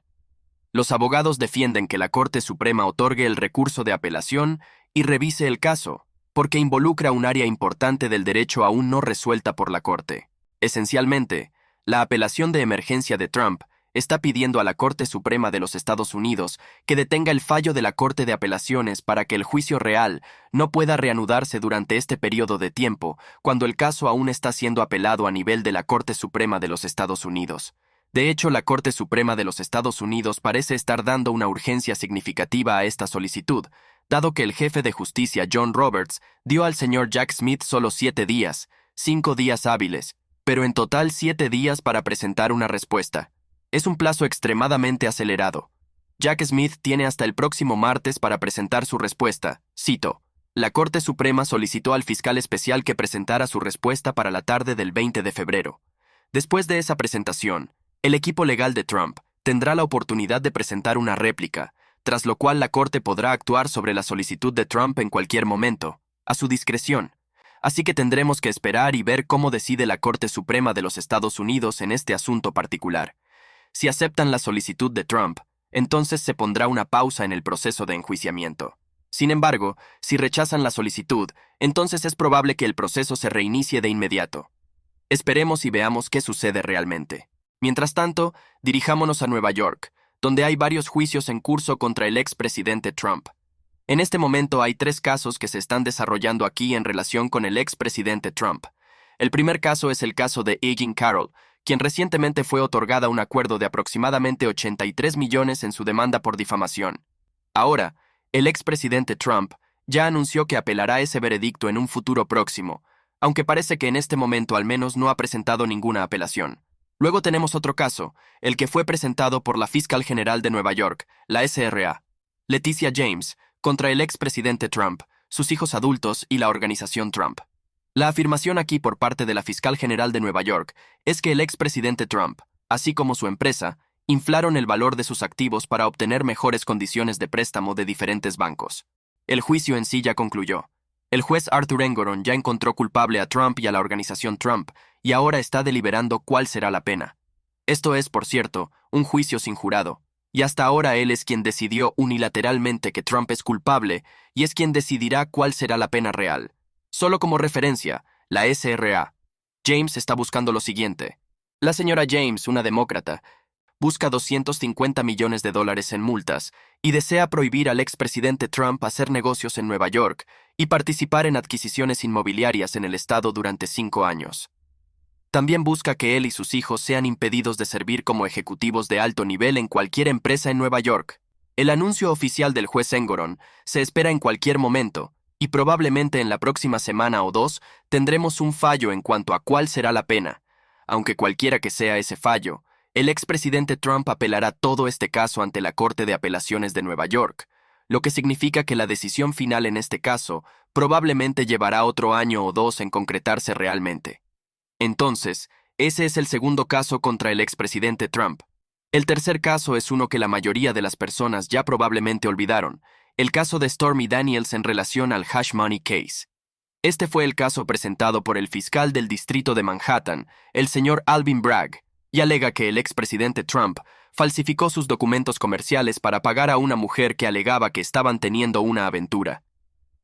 Los abogados defienden que la Corte Suprema otorgue el recurso de apelación y revise el caso, porque involucra un área importante del derecho aún no resuelta por la Corte. Esencialmente, la apelación de emergencia de Trump está pidiendo a la Corte Suprema de los Estados Unidos que detenga el fallo de la Corte de Apelaciones para que el juicio real no pueda reanudarse durante este periodo de tiempo, cuando el caso aún está siendo apelado a nivel de la Corte Suprema de los Estados Unidos. De hecho, la Corte Suprema de los Estados Unidos parece estar dando una urgencia significativa a esta solicitud, dado que el jefe de justicia John Roberts dio al señor Jack Smith solo 7 días, 5 días hábiles, pero en total 7 días para presentar una respuesta. Es un plazo extremadamente acelerado. Jack Smith tiene hasta el próximo martes para presentar su respuesta. Cito: la Corte Suprema solicitó al fiscal especial que presentara su respuesta para la tarde del 20 de febrero. Después de esa presentación, el equipo legal de Trump tendrá la oportunidad de presentar una réplica, tras lo cual la Corte podrá actuar sobre la solicitud de Trump en cualquier momento, a su discreción. Así que tendremos que esperar y ver cómo decide la Corte Suprema de los Estados Unidos en este asunto particular. Si aceptan la solicitud de Trump, entonces se pondrá una pausa en el proceso de enjuiciamiento. Sin embargo, si rechazan la solicitud, entonces es probable que el proceso se reinicie de inmediato. Esperemos y veamos qué sucede realmente. Mientras tanto, dirijámonos a Nueva York, donde hay varios juicios en curso contra el expresidente Trump. En este momento hay 3 casos que se están desarrollando aquí en relación con el expresidente Trump. El primer caso es el caso de Jean Carroll, quien recientemente fue otorgada un acuerdo de aproximadamente 83 millones en su demanda por difamación. Ahora, el expresidente Trump ya anunció que apelará ese veredicto en un futuro próximo, aunque parece que en este momento al menos no ha presentado ninguna apelación. Luego tenemos otro caso, el que fue presentado por la fiscal general de Nueva York, la SRA, Leticia James, contra el expresidente Trump, sus hijos adultos y la organización Trump. La afirmación aquí por parte de la fiscal general de Nueva York es que el expresidente Trump, así como su empresa, inflaron el valor de sus activos para obtener mejores condiciones de préstamo de diferentes bancos. El juicio en sí ya concluyó. El juez Arthur Engoron ya encontró culpable a Trump y a la organización Trump, y ahora está deliberando cuál será la pena. Esto es, por cierto, un juicio sin jurado, y hasta ahora él es quien decidió unilateralmente que Trump es culpable y es quien decidirá cuál será la pena real. Solo como referencia, la SRA. James está buscando lo siguiente. La señora James, una demócrata, busca $250 millones en multas y desea prohibir al expresidente Trump hacer negocios en Nueva York y participar en adquisiciones inmobiliarias en el estado durante 5 años. También busca que él y sus hijos sean impedidos de servir como ejecutivos de alto nivel en cualquier empresa en Nueva York. El anuncio oficial del juez Engoron se espera en cualquier momento, y probablemente en la próxima semana o 2 tendremos un fallo en cuanto a cuál será la pena. Aunque cualquiera que sea ese fallo, el expresidente Trump apelará todo este caso ante la Corte de Apelaciones de Nueva York, lo que significa que la decisión final en este caso probablemente llevará otro año o 2 en concretarse realmente. Entonces, ese es el segundo caso contra el expresidente Trump. El tercer caso es uno que la mayoría de las personas ya probablemente olvidaron, el caso de Stormy Daniels en relación al Hush Money Case. Este fue el caso presentado por el fiscal del distrito de Manhattan, el señor Alvin Bragg, y alega que el expresidente Trump falsificó sus documentos comerciales para pagar a una mujer que alegaba que estaban teniendo una aventura.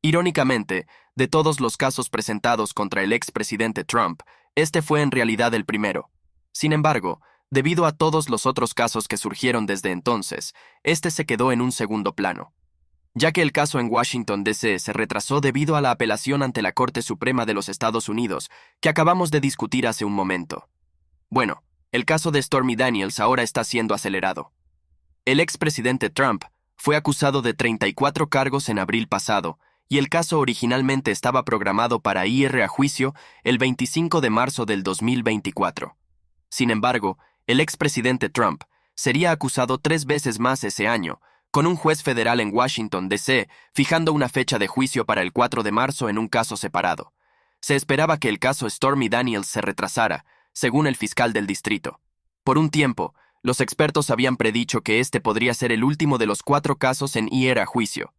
Irónicamente, de todos los casos presentados contra el expresidente Trump, este fue en realidad el primero. Sin embargo, debido a todos los otros casos que surgieron desde entonces, este se quedó en un segundo plano. ya que el caso en Washington, D.C. se retrasó debido a la apelación ante la Corte Suprema de los Estados Unidos, que acabamos de discutir hace un momento. Bueno, el caso de Stormy Daniels ahora está siendo acelerado. El expresidente Trump fue acusado de 34 cargos en abril pasado, y el caso originalmente estaba programado para ir a juicio el 25 de marzo del 2024. Sin embargo, el expresidente Trump sería acusado 3 veces más ese año, con un juez federal en Washington, D.C., fijando una fecha de juicio para el 4 de marzo en un caso separado. Se esperaba que el caso Stormy Daniels se retrasara, según el fiscal del distrito. Por un tiempo, los expertos habían predicho que este podría ser el último de los 4 casos en ir a juicio.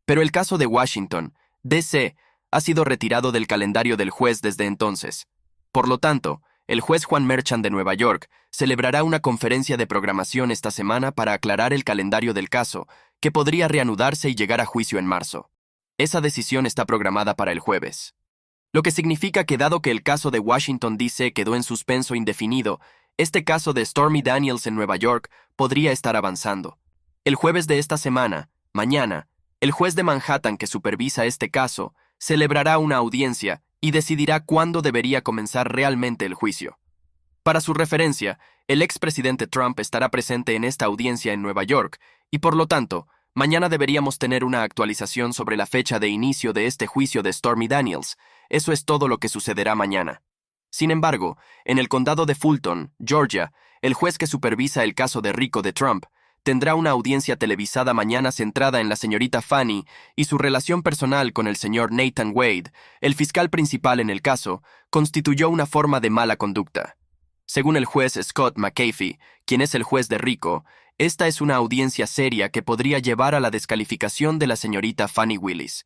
Pero el caso de Washington, D.C., ha sido retirado del calendario del juez desde entonces. Por lo tanto, el juez Juan Merchan de Nueva York celebrará una conferencia de programación esta semana para aclarar el calendario del caso, que podría reanudarse y llegar a juicio en marzo. Esa decisión está programada para el jueves. Lo que significa que dado que el caso de Washington D.C. quedó en suspenso indefinido, este caso de Stormy Daniels en Nueva York podría estar avanzando. El jueves de esta semana, mañana, el juez de Manhattan que supervisa este caso celebrará una audiencia y decidirá cuándo debería comenzar realmente el juicio. Para su referencia, el expresidente Trump estará presente en esta audiencia en Nueva York y, por lo tanto, mañana deberíamos tener una actualización sobre la fecha de inicio de este juicio de Stormy Daniels. Eso es todo lo que sucederá mañana. Sin embargo, en el condado de Fulton, Georgia, el juez que supervisa el caso de Rico de Trump tendrá una audiencia televisada mañana centrada en la señorita Fani y su relación personal con el señor Nathan Wade, el fiscal principal en el caso, constituyó una forma de mala conducta. Según el juez Scott McAfee, quien es el juez de Rico, esta es una audiencia seria que podría llevar a la descalificación de la señorita Fani Willis.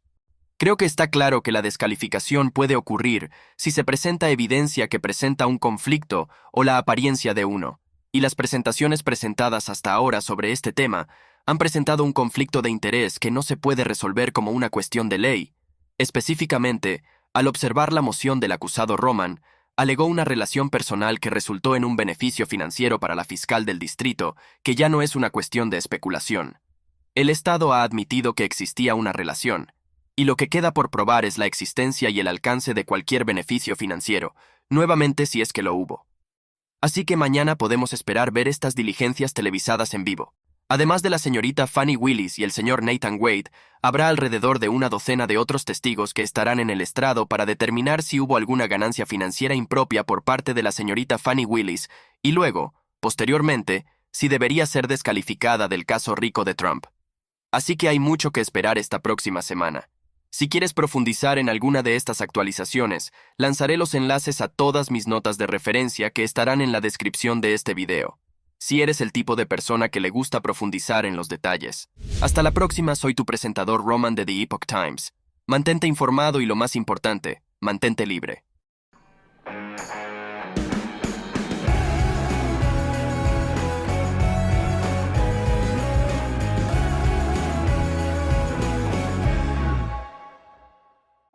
Creo que está claro que la descalificación puede ocurrir si se presenta evidencia que presenta un conflicto o la apariencia de uno, y las presentaciones presentadas hasta ahora sobre este tema han presentado un conflicto de interés que no se puede resolver como una cuestión de ley. Específicamente, al observar la moción del acusado Roman, alegó una relación personal que resultó en un beneficio financiero para la fiscal del distrito, que ya no es una cuestión de especulación. El Estado ha admitido que existía una relación, y lo que queda por probar es la existencia y el alcance de cualquier beneficio financiero, nuevamente si es que lo hubo. Así que mañana podemos esperar ver estas diligencias televisadas en vivo. Además de la señorita Fani Willis y el señor Nathan Wade, habrá alrededor de una docena de otros testigos que estarán en el estrado para determinar si hubo alguna ganancia financiera impropia por parte de la señorita Fani Willis y luego, posteriormente, si debería ser descalificada del caso Rico de Trump. Así que hay mucho que esperar esta próxima semana. Si quieres profundizar en alguna de estas actualizaciones, lanzaré los enlaces a todas mis notas de referencia que estarán en la descripción de este video. Si eres el tipo de persona que le gusta profundizar en los detalles. Hasta la próxima, soy tu presentador Roman de The Epoch Times. Mantente informado y lo más importante, mantente libre.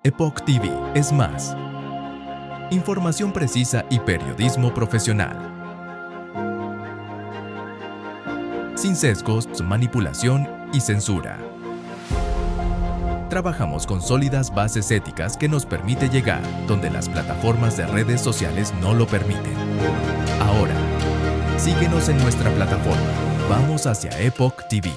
Epoch TV es más. Información precisa y periodismo profesional. Sin sesgos, manipulación y censura. Trabajamos con sólidas bases éticas que nos permite llegar donde las plataformas de redes sociales no lo permiten. Ahora, síguenos en nuestra plataforma. Vamos hacia Epoch TV.